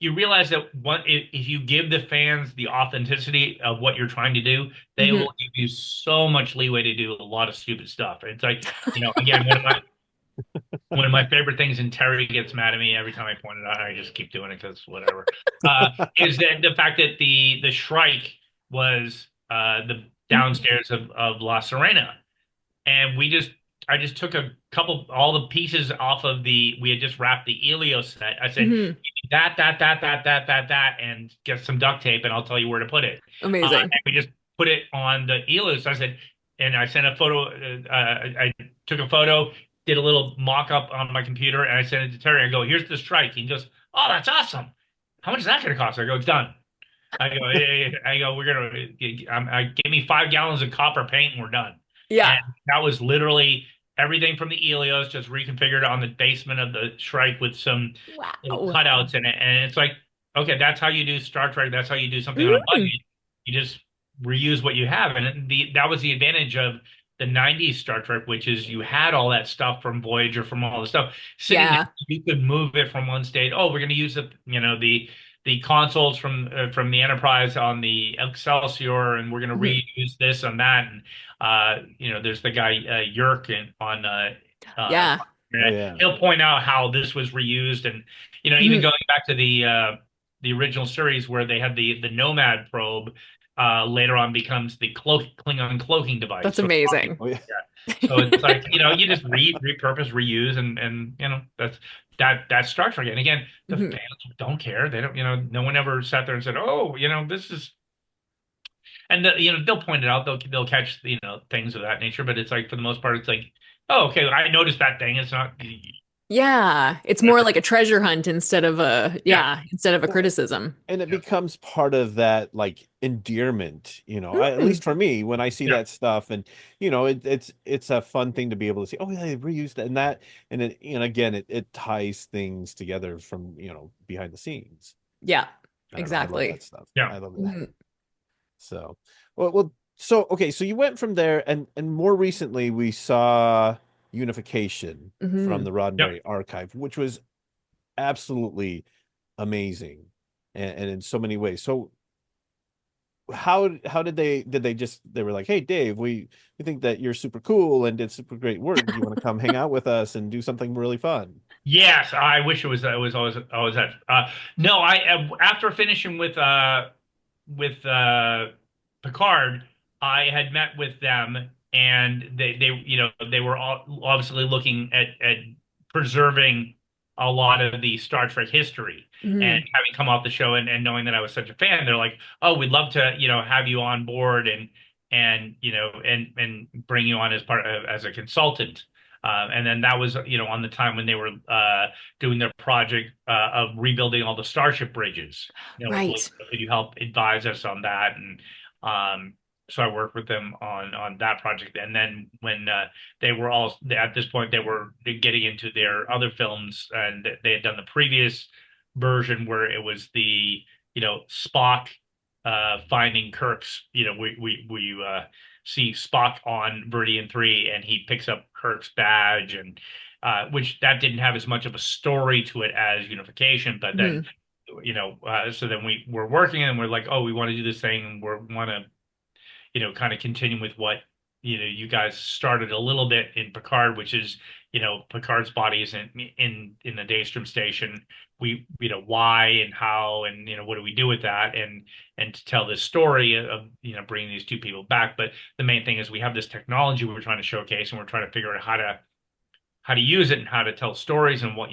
you realize that if you give the fans the authenticity of what you're trying to do, they Hmm. will give you so much leeway to do a lot of stupid stuff. And it's like, again, one of my favorite things, and Terry gets mad at me every time I point it out. I just keep doing it because whatever. Is that the fact that the Shrike was the downstairs of La Serena, and I just took a couple all the pieces off of we had just wrapped the Elio set. I said, Hmm. that, and get some duct tape, and I'll tell you where to put it. Amazing. And we just put it on the Elio. So I said, and I sent a photo. I took a photo, did a little mock up on my computer, and I sent it to Terry. I go, here's the strike. He goes, oh, that's awesome. How much is that going to cost? I go, it's done. We're give me 5 gallons of copper paint and we're done. And Yeah. that was literally everything from the Helios just reconfigured on the basement of the Shrike with some little Wow. cutouts in it. And it's like, okay, that's how you do Star Trek. That's how you do something on a Mm. budget. You just reuse what you have. And that was the advantage of the 90s Star Trek, which is you had all that stuff from Voyager, from all the stuff sitting there. Yeah. You could move it from one state. Oh, we're going to use the consoles from the Enterprise on the Excelsior, and we're going to Mhm. reuse this on that. And there's the guy Yerk on uh, Yeah. Oh yeah. he'll point out how this was reused, and even Mhm. going back to the original series where they had the Nomad probe. Later on becomes the Klingon cloaking device. That's So amazing. Oh yeah. so it's like, you just repurpose, reuse, and that's Star Trek. And again, the Mhm. fans don't care. They don't, no one ever sat there and said, "Oh, this is." And they'll point it out. They'll catch things of that nature. But it's like for the most part, it's like, oh, okay, I noticed that thing. It's not. Yeah, it's more like a treasure hunt instead of a Yeah, yeah, instead of a Well, criticism. and it yeah, becomes part of that like endearment, at Hmm. least for me when I see yeah, that stuff. And it's a fun thing to be able to see, oh yeah, they reused that and that. And it, again, it ties things together from, behind the scenes. Yeah, I don't know, I love that exactly. stuff. yeah. I love that. Mhm. So, so okay, so you went from there, and more recently we saw Unification from Mhm. the Yep. Roddenberry archive, which was absolutely amazing, and in so many ways. So how did they just, they were like, hey Dave, we think that you're super cool and did super great work. Do you want to come hang out with us and do something really fun? Yes, I wish it was always that. No, I after finishing with Picard, I had met with them, and they were all obviously looking at preserving a lot of the Star Trek history. And Mhm. having come off the show and knowing that I was such a fan, they're like, "Oh, we'd love to, have you on board and bring you on as part of as a consultant." And then that was, on the time when they were doing their project of rebuilding all the Starship bridges. Like, Right. could you help advise us on that? And um, so I worked with them on that project. And then when they were all at this point, they were getting into their other films, and they had done the previous version where it was the Spock finding Kirk's. We see Spock on Veridian 3, and he picks up Kirk's badge, and which that didn't have as much of a story to it as Unification. But then, Mhm. so then we were working and we're like, oh, we want to do this thing, and we want to, kind of continue with what, you guys started a little bit in Picard, which is, Picard's body is in the Daystrom station. We, why and how and what do we do with that, and to tell this story of bringing these two people back. But the main thing is we have this technology we're trying to showcase, and we're trying to figure out how to use it and how to tell stories and what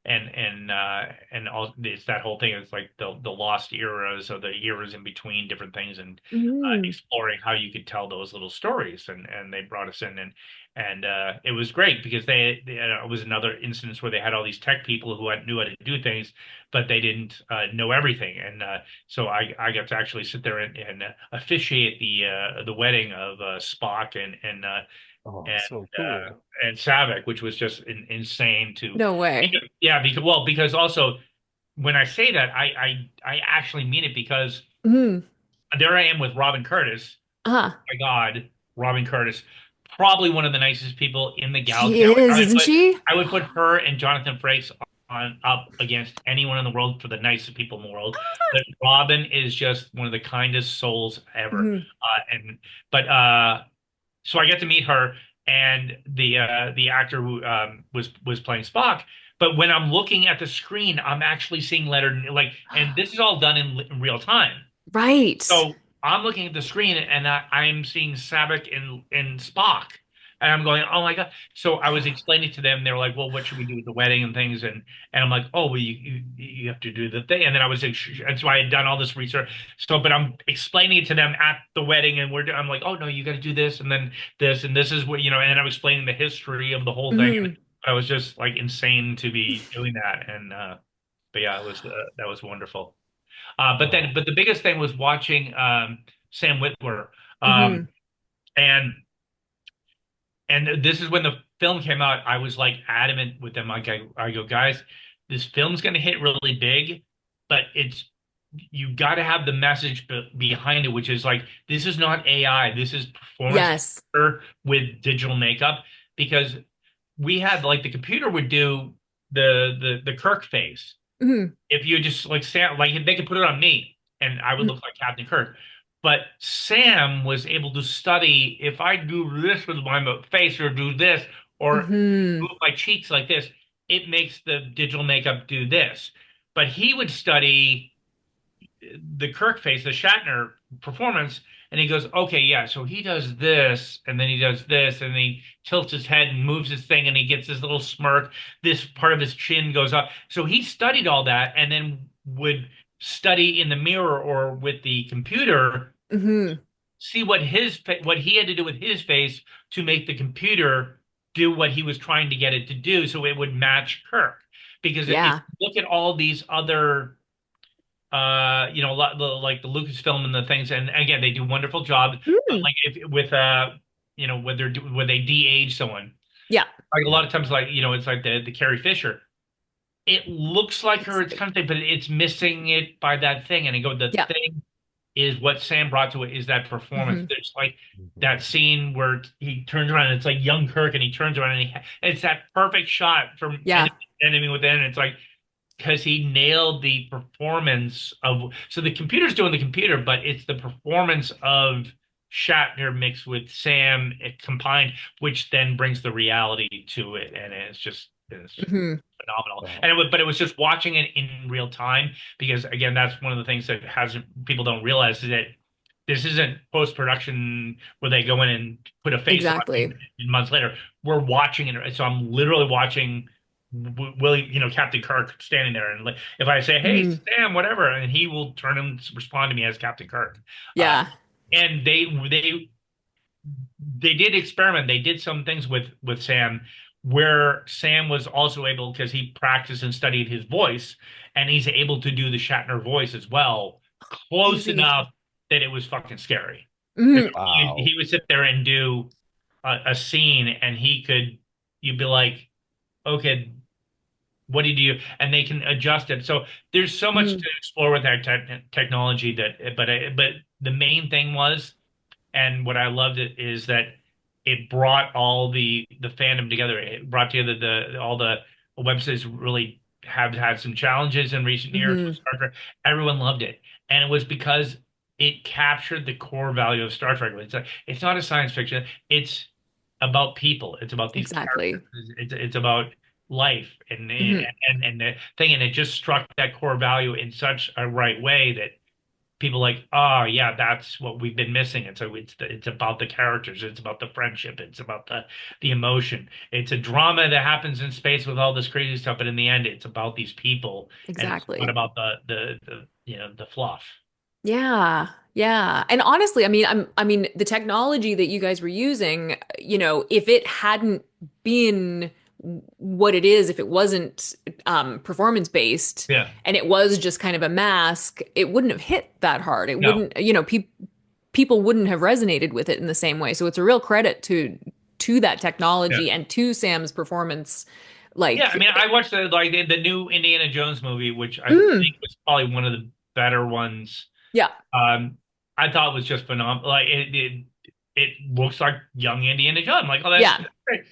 and all it's that whole thing. It's like the lost eras or the eras in between different things, and Mhm. exploring how you could tell those little stories. And they brought us in, and it was great because it was another instance where they had all these tech people who knew how to do things, but they didn't know everything. And so I got to actually sit there and officiate the wedding of Spock Oh, and so cool. Savick, which was just insane to, No way. yeah, because also when I say that, I actually mean it because Mhm. there I am with Robin Curtis. Ah, My God, Robin Curtis, probably one of the nicest people in the she galaxy. is, isn't she? I would put her and Jonathan Frakes on up against anyone in the world for the nicest people in the world. But Robin is just one of the kindest souls ever. Mhm. And but so I get to meet her and the actor who was playing Spock. But when I'm looking at the screen, I'm actually seeing Leonard, like, and this is all done in real time. Right. So I'm looking at the screen and I'm seeing Sabick in Spock. And I'm going, oh my God. So I was explaining to them, they were like, well, what should we do with the wedding and things? And I'm like, oh, well, you have to do the thing. And then and so I had done all this research. So, but I'm explaining it to them at the wedding, and I'm like, oh no, you got to do this and then this, and this is what, and then I'm explaining the history of the whole thing. And Mhm. I was just like insane to be doing that. And, but yeah, that was wonderful. Oh, But the biggest thing was watching Sam Witwer, um, Mhm. and this is when the film came out. I was like adamant with them. Like I go, guys, this film's going to hit really big, but it's you got to have the message behind it, which is like this is not AI. This is performance Yes. capture with digital makeup because we had like the computer would do the Kirk face Mhm. if you just like Sam, like they could put it on me and I would look like Captain Kirk. But Sam was able to study if I do this with my face or do this or Mhm. move my cheeks like this, it makes the digital makeup do this. But he would study the Kirk face, the Shatner performance, and he goes, okay, yeah, so he does this, and then he does this, and he tilts his head and moves his thing, and he gets this little smirk. This part of his chin goes up. So he studied all that, and then would study in the mirror or with the computer Hmm. see what he had to do with his face to make the computer do what he was trying to get it to do, so it would match Kirk. Because if you Yeah. look at all these other like the Lucasfilm and the things, and again, they do a wonderful job. But Mm. like if with when they de-age someone, Yeah. like a Yeah. lot of times, like it's like the Carrie Fisher. It looks like her, it's kind of thing, but it's missing it by that thing. And I go, the Yeah. thing is what Sam brought to it is that performance. Hmm. There's like Mhm. that scene where he turns around and it's like young Kirk, and he turns around and it's that perfect shot from Yeah. enemy within. It's like because he nailed the performance of, so the computer's doing the computer, but it's the performance of Shatner mixed with Sam combined, which then brings the reality to it, and it's Hmm. phenomenal. Well, And but it was just watching it in real time, because again, that's one of the things that hasn't people don't realize is that this isn't post production where they go in and put a face on it Exactly. months later. We're watching it, so I'm literally watching Willie, Captain Kirk standing there, and like if I say, "Hey, Hmm. Sam," whatever, and he will turn and respond to me as Captain Kirk. Uh, Yeah. and they did experiment. They did some things with Sam where Sam was also able, because he practiced and studied his voice, and he's able to do the Shatner voice as well, close Amazing. enough that it was fucking scary. Hmm. wow. He would sit there and do a scene, and you'd be like, okay, what do you do? And they can adjust it. So there's so much Hmm. to explore with that technology but the main thing was, and what I loved it is that it brought all the fandom together. It brought together the all the websites really have had some challenges in recent years with Hmm. Star Trek. Everyone loved it, and it was because it captured the core value of Star Trek. It's not a science fiction. It's about people. It's about these characters. Exactly. It's about life Hmm. and the thing, and it just struck that core value in such a right way that people like, oh yeah, that's what we've been missing. And so it's about the characters, it's about the friendship, it's about the emotion. It's a drama that happens in space with all this crazy stuff, but in the end, it's about these people, and it's not Exactly. about the fluff. Yeah. Yeah. And honestly, I mean the technology that you guys were using, if it hadn't been what it is, if it wasn't performance based Yeah. and it was just kind of a mask, it wouldn't have hit that hard. It No. wouldn't, people wouldn't have resonated with it in the same way. So it's a real credit to that Yeah. technology and to Sam's performance. Yeah. I Like, mean, I watched the new Indiana Jones movie, which I mm, think was probably one of the better ones. yeah. Um, I thought was just phenomenal. Like it looks like young Indiana Jones. I'm like, oh, that's Yeah. great.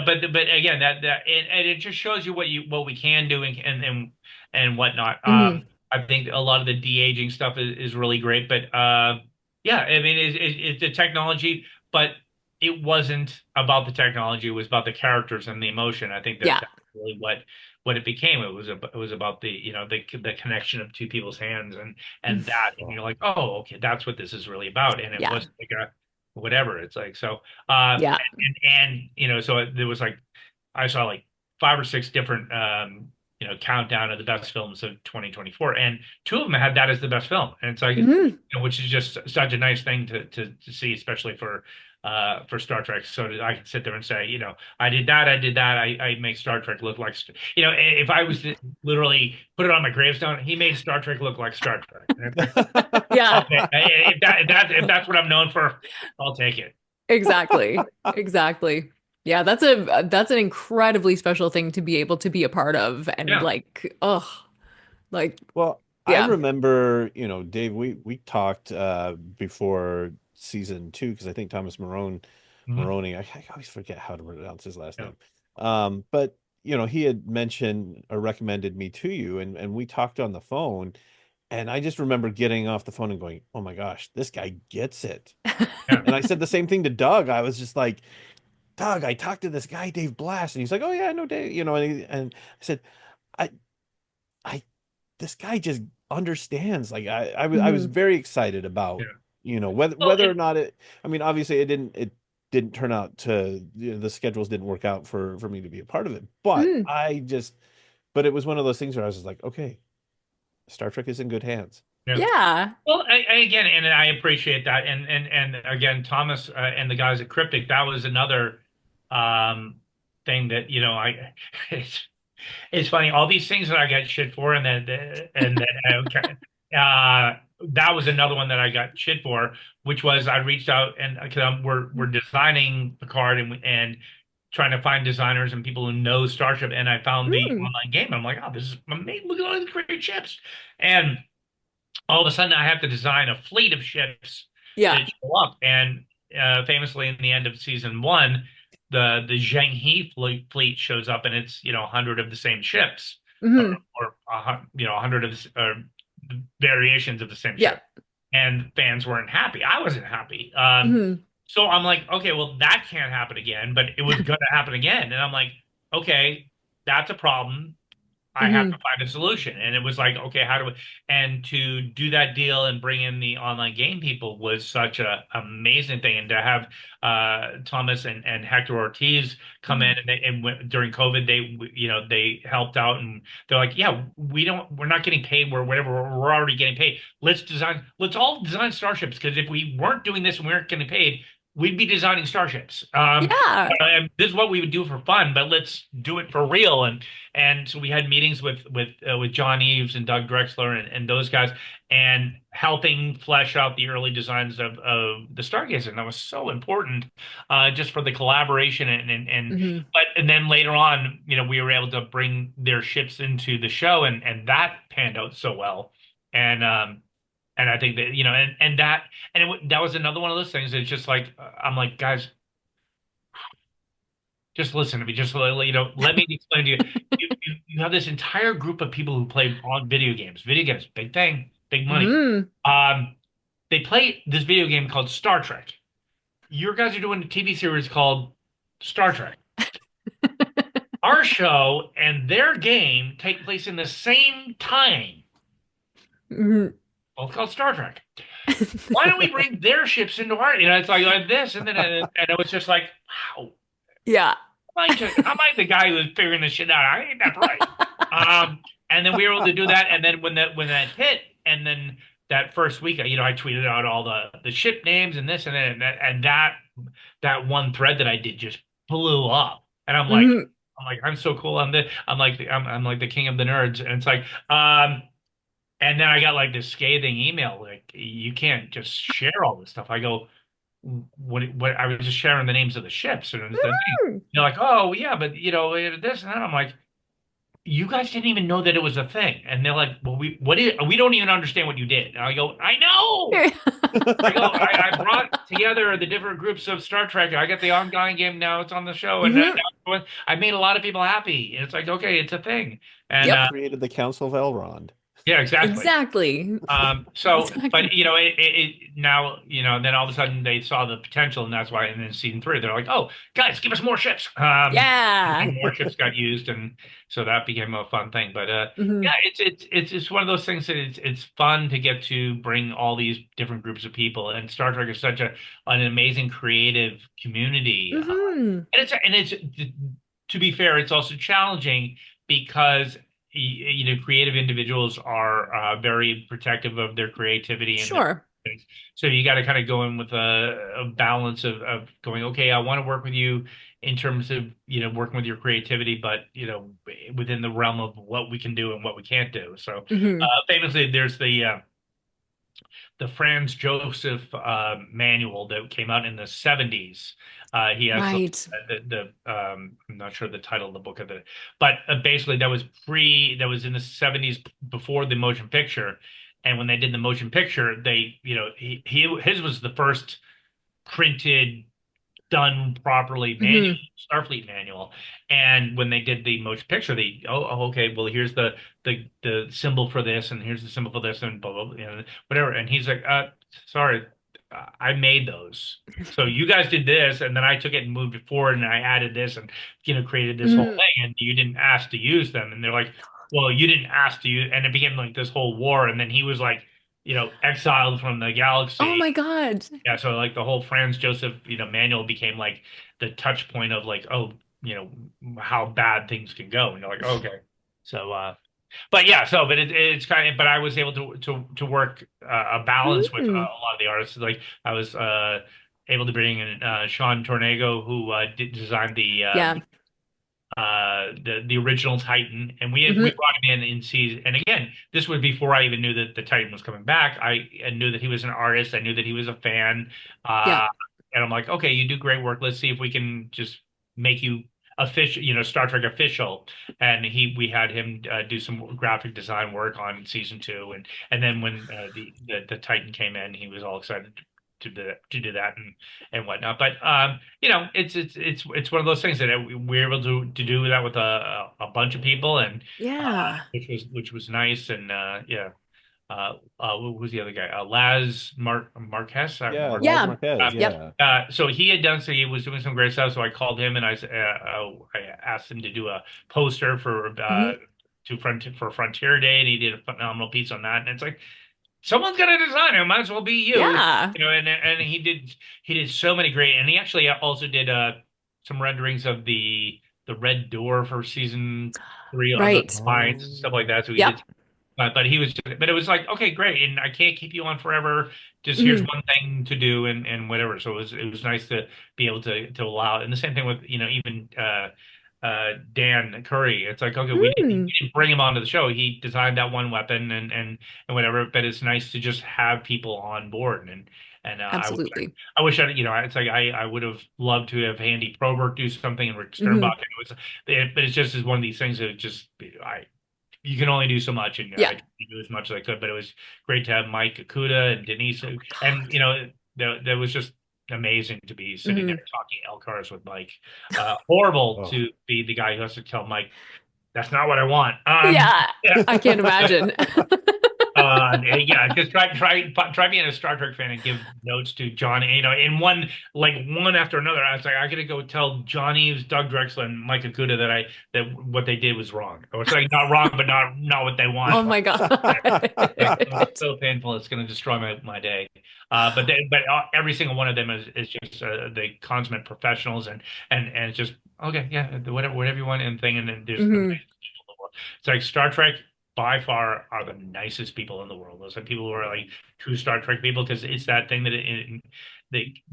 But again, and it just shows you what we can do, and whatnot. Hmm. I think a lot of the de-aging stuff is really great, but yeah, I mean, it's the technology, but it wasn't about the technology. It was about the characters and the emotion. I think Yeah. that's really what it became. It was about the connection of two people's hands, and that, and you're Well, like, oh, okay, that's what this is really about, and it Yeah. wasn't like a whatever. It's like so. Uh, Yeah. and so there was like I saw like five or six different countdown of the best films of 2024, and two of them had that as the best film, and it's like Hmm. which is just such a nice thing to see, especially for Star Trek, so that I can sit there and say, I did that, I make Star Trek look like, if I was to literally put it on my gravestone, he made Star Trek look like Star Trek, and it's like, Yeah. okay, if that's what I'm known for, I'll take it. Exactly. Exactly. Yeah, that's an incredibly special thing to be able to be a part of and Yeah. like, oh, like, well, I yeah. remember, Dave, we talked before season 2 because I think Thomas Mhm. Maroney, I always forget how to pronounce his last Yeah. name. But he had mentioned or recommended me to you, and we talked on the phone, and I just remember getting off the phone and going, "Oh my gosh, this guy gets it." Yeah. And I said the same thing to Doug. I was just like, "Doug, I talked to this guy, Dave Blass," and he's like, "Oh yeah, I know Dave," and I said, "I I this guy just understands." Like I was Mhm. very excited about, Yeah. whether Well, or not it, I mean, obviously it didn't turn out to, the schedules didn't work out for me to be a part of it. But Mhm. but it was one of those things where I was just like, okay, Star Trek is in good hands. Yeah. Yeah. Well, again, and I appreciate that, and again, Thomas and the guys at Cryptic, that was another um, thing that I it's it's funny, all these things that I got shit for, and then okay, that was another one that I got shit for, which was I reached out and because we're designing the card and trying to find designers and people who know Starship, and I found the Mm. online game. I'm like, oh, this is amazing! Look at all these great ships, and all of a sudden I have to design a fleet of ships Yeah. to show up. And famously, in the end of season one, the Zheng He fleet shows up, and it's 100 of the same ships, or, Hmm. or 100 of variations of the same Yeah. ship. And fans weren't happy. I wasn't happy. Hmm. So I'm like, okay, well, that can't happen again, but it was going to happen again. And I'm like, okay, that's a problem. I have to Hmm. find a solution. And it was like, okay, how do we, and to do that deal and bring in the online game people was such a amazing thing. And to have Thomas and Hector Ortiz come in during COVID, they helped out and they're like, yeah, we're not getting paid. We're already getting paid. Let's all design starships because if we weren't doing this and we weren't getting paid, we'd be designing starships. Yeah. And this is what we would do for fun, but let's do it for real. And so we had meetings with John Eves and Doug Drexler and those guys, and helping flesh out the early designs of the Stargazer. And that was so important, just for the collaboration Hmm. and then later on, we were able to bring their ships into the show, and that panned out so well. And I think that that was another one of those things. It's just like I'm like, guys, just listen to me. Just let me explain to you. You have this entire group of people who play on video games. Video games, big thing, big money. Hmm. Um, they play this video game called Star Trek. Your guys are doing a TV series called Star Trek. Our show and their game take place in the same time. Hmm. Both called Star Trek. Why don't we bring their ships into our? It's like this, and it was just like, wow. Yeah. Am I the guy who's figuring this shit out? I ain't that bright. And then we were able to do that. And then when that hit, and then that first week, I tweeted out all the ship names and this and that, and that one thread that I did just blew up. And Hmm. I'm so cool. I'm like the king of the nerds. And it's like, and then I got like this scathing email, like, you can't just share all this stuff. I go, what I was just sharing the names of the ships and the thing. They're like, oh yeah, but this and that. I'm like, you guys didn't even know that it was a thing. And they're like, well, we don't even understand what you did. And I go, I know. I go, I brought together the different groups of Star Trek. I got the ongoing game now. It's on the show, and Hmm. I made a lot of people happy. And it's like, okay, it's a thing. And Yep. Created the Council of Elrond. yeah, exactly. Exactly. But Exactly. now, then all of a sudden they saw the potential, and that's why. And then season three, they're like, "Oh, guys, give us more ships." Yeah. And more ships got used, and so that became a fun thing. But Hmm. yeah, it's one of those things that it's fun to get to bring all these different groups of people. And Star Trek is such an amazing creative community, Hmm. and it's to be fair, it's also challenging because creative individuals are very protective of their creativity and their Sure. things. So you got to kind of go in with a balance of going, okay, I want to work with you in terms of working with your creativity, but within the realm of what we can do and what we can't do. So Hmm. famously, there's the Franz Joseph manual that came out in the 70s. He has Right. I'm not sure the title of the book of it, but basically that was in the 70s before the motion picture. And when they did the motion picture, his was the first printed done properly manual, Hmm. Starfleet manual. And when they did the motion picture, okay, well, here's the symbol for this, and here's the symbol for this, and blah blah, whatever. And he's like, sorry, I made those. So you guys did this, and then I took it and moved it forward, and I added this, and created this whole Hmm. thing, and you didn't ask to use them. And they're like, well, you didn't ask to use, and it became like this whole war. And then he was like, exiled from the Oh galaxy. my God. Yeah, so like the whole Franz Joseph, manual became like the touch point of like, oh, how bad things can go. And you're like, okay. So But yeah, so but it's kind of, but I was able to work a balance with Mm. a lot of the artists. Like I was able to bring in Sean Tornego, who designed Yeah. the original Titan, and we Hmm. brought him in season. And again, this was before I even knew that the Titan was coming back. I knew that he was an artist. I knew that he was a fan. Yeah. Uh, and I'm like, okay, you do great work. Let's see if we can just make you official, Star Trek official. And we had him do some graphic design work on season two, and then when the Titan came in, he was all excited to do that and whatnot. But it's one of those things that we're able to do that with a bunch of people, and Yeah. which was nice. And yeah, who was the other guy? Laz Marquez. Yeah, Laz Yeah. Marquez. Yep. Yeah. So he was doing some great stuff. So I called him and I asked him to do a poster Hmm. for Frontier Day, and he did a phenomenal piece on that. And it's like someone's got to design it. It might as well be you. Yeah. And he did so many great, and he actually also did some renderings of the Red Door for season three on the Right. spines and stuff Oh. like that. So he Yep. did, but but it was like, okay, great, and I can't keep you on forever. Just here's Hmm. one thing to do and whatever. So it was nice to be able to allow, and the same thing with even Dan Curry. It's like, okay, Mm. we didn't bring him onto the show. He designed that one weapon and whatever. But it's nice to just have people on board and Absolutely. I wish it's like I would have loved to have Andy Probert do something and Rick Hmm. Sternbach. But it's just is one of these things that just I you can only do so much, and I Yeah. tried to do as much as I could. But it was great to have Mike Akuda and Denise, Oh my and God. that was just amazing to be sitting there Hmm. talking LCARs with Mike. Horrible Oh. to be the guy who has to tell Mike that's not what I want. Yeah. Yeah. I can't imagine. Yeah, just try being a Star Trek fan and give notes to John. In one after another. I was like, I gotta go tell John Eves, Doug Drexler, and Mike Akuda that what they did was wrong. Or it's like not wrong, but not what they want. Oh my God. Like, oh, it's so painful. It's going to destroy my day. But every single one of them is just the consummate professionals, and it's just okay, yeah, whatever you want and thing, and then there's the Hmm. nicest people in the world. It's like Star Trek by far are the nicest people in the world. Those are people who are like true Star Trek people because it's that thing that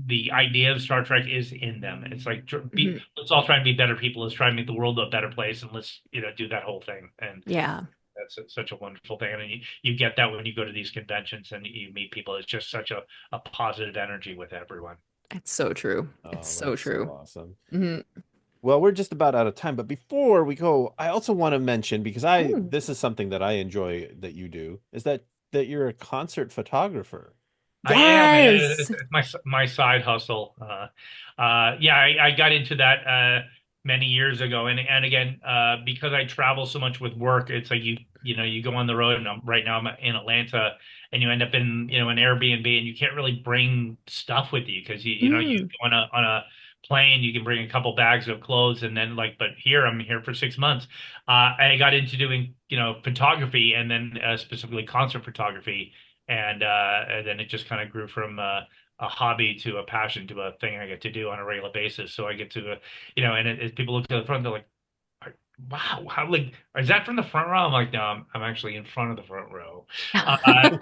the idea of Star Trek is in them. It's like Hmm. let's all try and be better people. Let's try and make the world a better place, and let's do that whole thing. And Yeah. that's such a wonderful thing. And you get that when you go to these conventions and you meet people. It's just such a positive energy with everyone. It's so true. It's Oh, so that's so true. awesome. Hmm. Well, we're just about out of time, but before we go, I also want to mention because I Mm. this is something that I enjoy that you do is that you're a concert photographer. I am. Yes. It's my side hustle. Yeah, I got into that many years ago, and again, because I travel so much with work, it's like you go on the road, and right now I'm in Atlanta, and you end up in an Airbnb, and you can't really bring stuff with you because you Mm. go on a plane, you can bring a couple bags of clothes, and then but here I'm here for 6 months. I got into doing photography, and then specifically concert photography and then it just kind of grew from a hobby to a passion to a thing I get to do on a regular basis. So I get to, and as people look to the front, they're like, "Wow, how like is that from the front row?" I'm like, "No, I'm actually in front of the front row." Uh,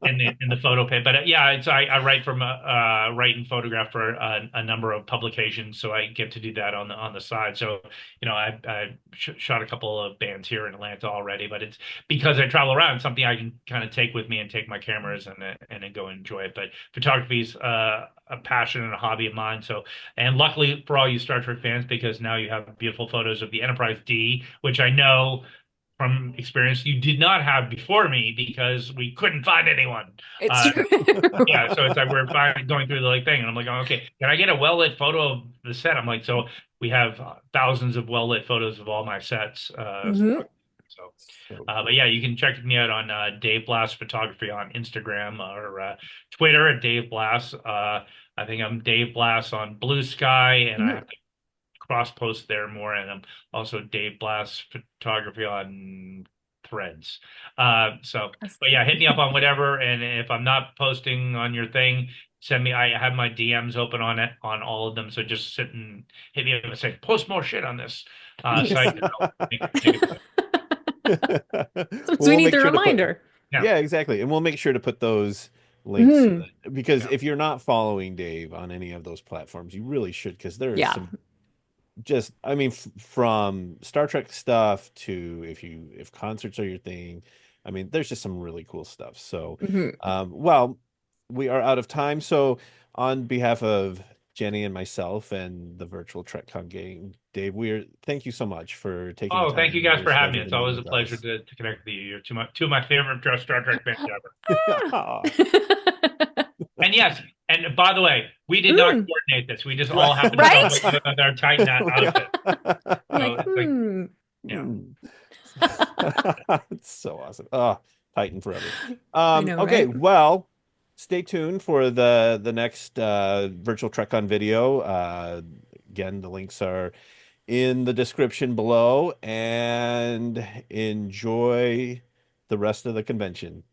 in the photo pit. But yeah, I write write and photograph for a number of publications, so I get to do that on the side. So I shot a couple of bands here in Atlanta already, but it's because I travel around, it's something I can kind of take with me and take my cameras and then go enjoy it. But photography is a passion and a hobby of mine. So and luckily for all you Star Trek fans, because now you have beautiful photos of the Enterprise D, which I know from experience you did not have before me because we couldn't find anyone. It's Uh, true. yeah, so it's like we're finally going through the like thing, and I'm like, oh, okay, can I get a well lit photo of the set? I'm like, so we have thousands of well lit photos of all my sets. Hmm. So, So but yeah, cool. you can check me out on Dave Blass Photography on Instagram or Twitter at Dave Blass. I think I'm Dave Blass on Blue Sky, and I Hmm. have cross post there more, and I'm also Dave Blass Photography on Threads. But yeah, hit me up on whatever, and if I'm not posting on your thing, send me. I have my DMs open on it on all of them, so just sit and hit me up and say post more shit on this site. Nice. And I'll take it. So Well, we we'll need make the sure to put, reminder. Yeah. yeah, exactly. And we'll make sure to put those links Hmm. because Yeah. if you're not following Dave on any of those platforms, you really should because there is Yeah. some just I mean from Star Trek stuff to if concerts are your thing, I mean there's just some really cool stuff. So Hmm. well, we are out of time. So on behalf of Jenny and myself and the virtual TrekCon game, Dave, thank you so much for taking the Oh, thank time you out of guys your for having me. schedule to It's meet always a with pleasure us. to connect with you. You're two of my favorite Star Trek fans ever. Aw. And yes, and by the way, we did not Mm, coordinate this. We just all happened to stumble right? with our Titan outfit. I'm So like, it's like, hmm. yeah. It's so awesome. Oh, Titan forever. I know, Okay, right? well, stay tuned for the next virtual TrekCon video. Again, the links are in the description below, and enjoy the rest of the convention.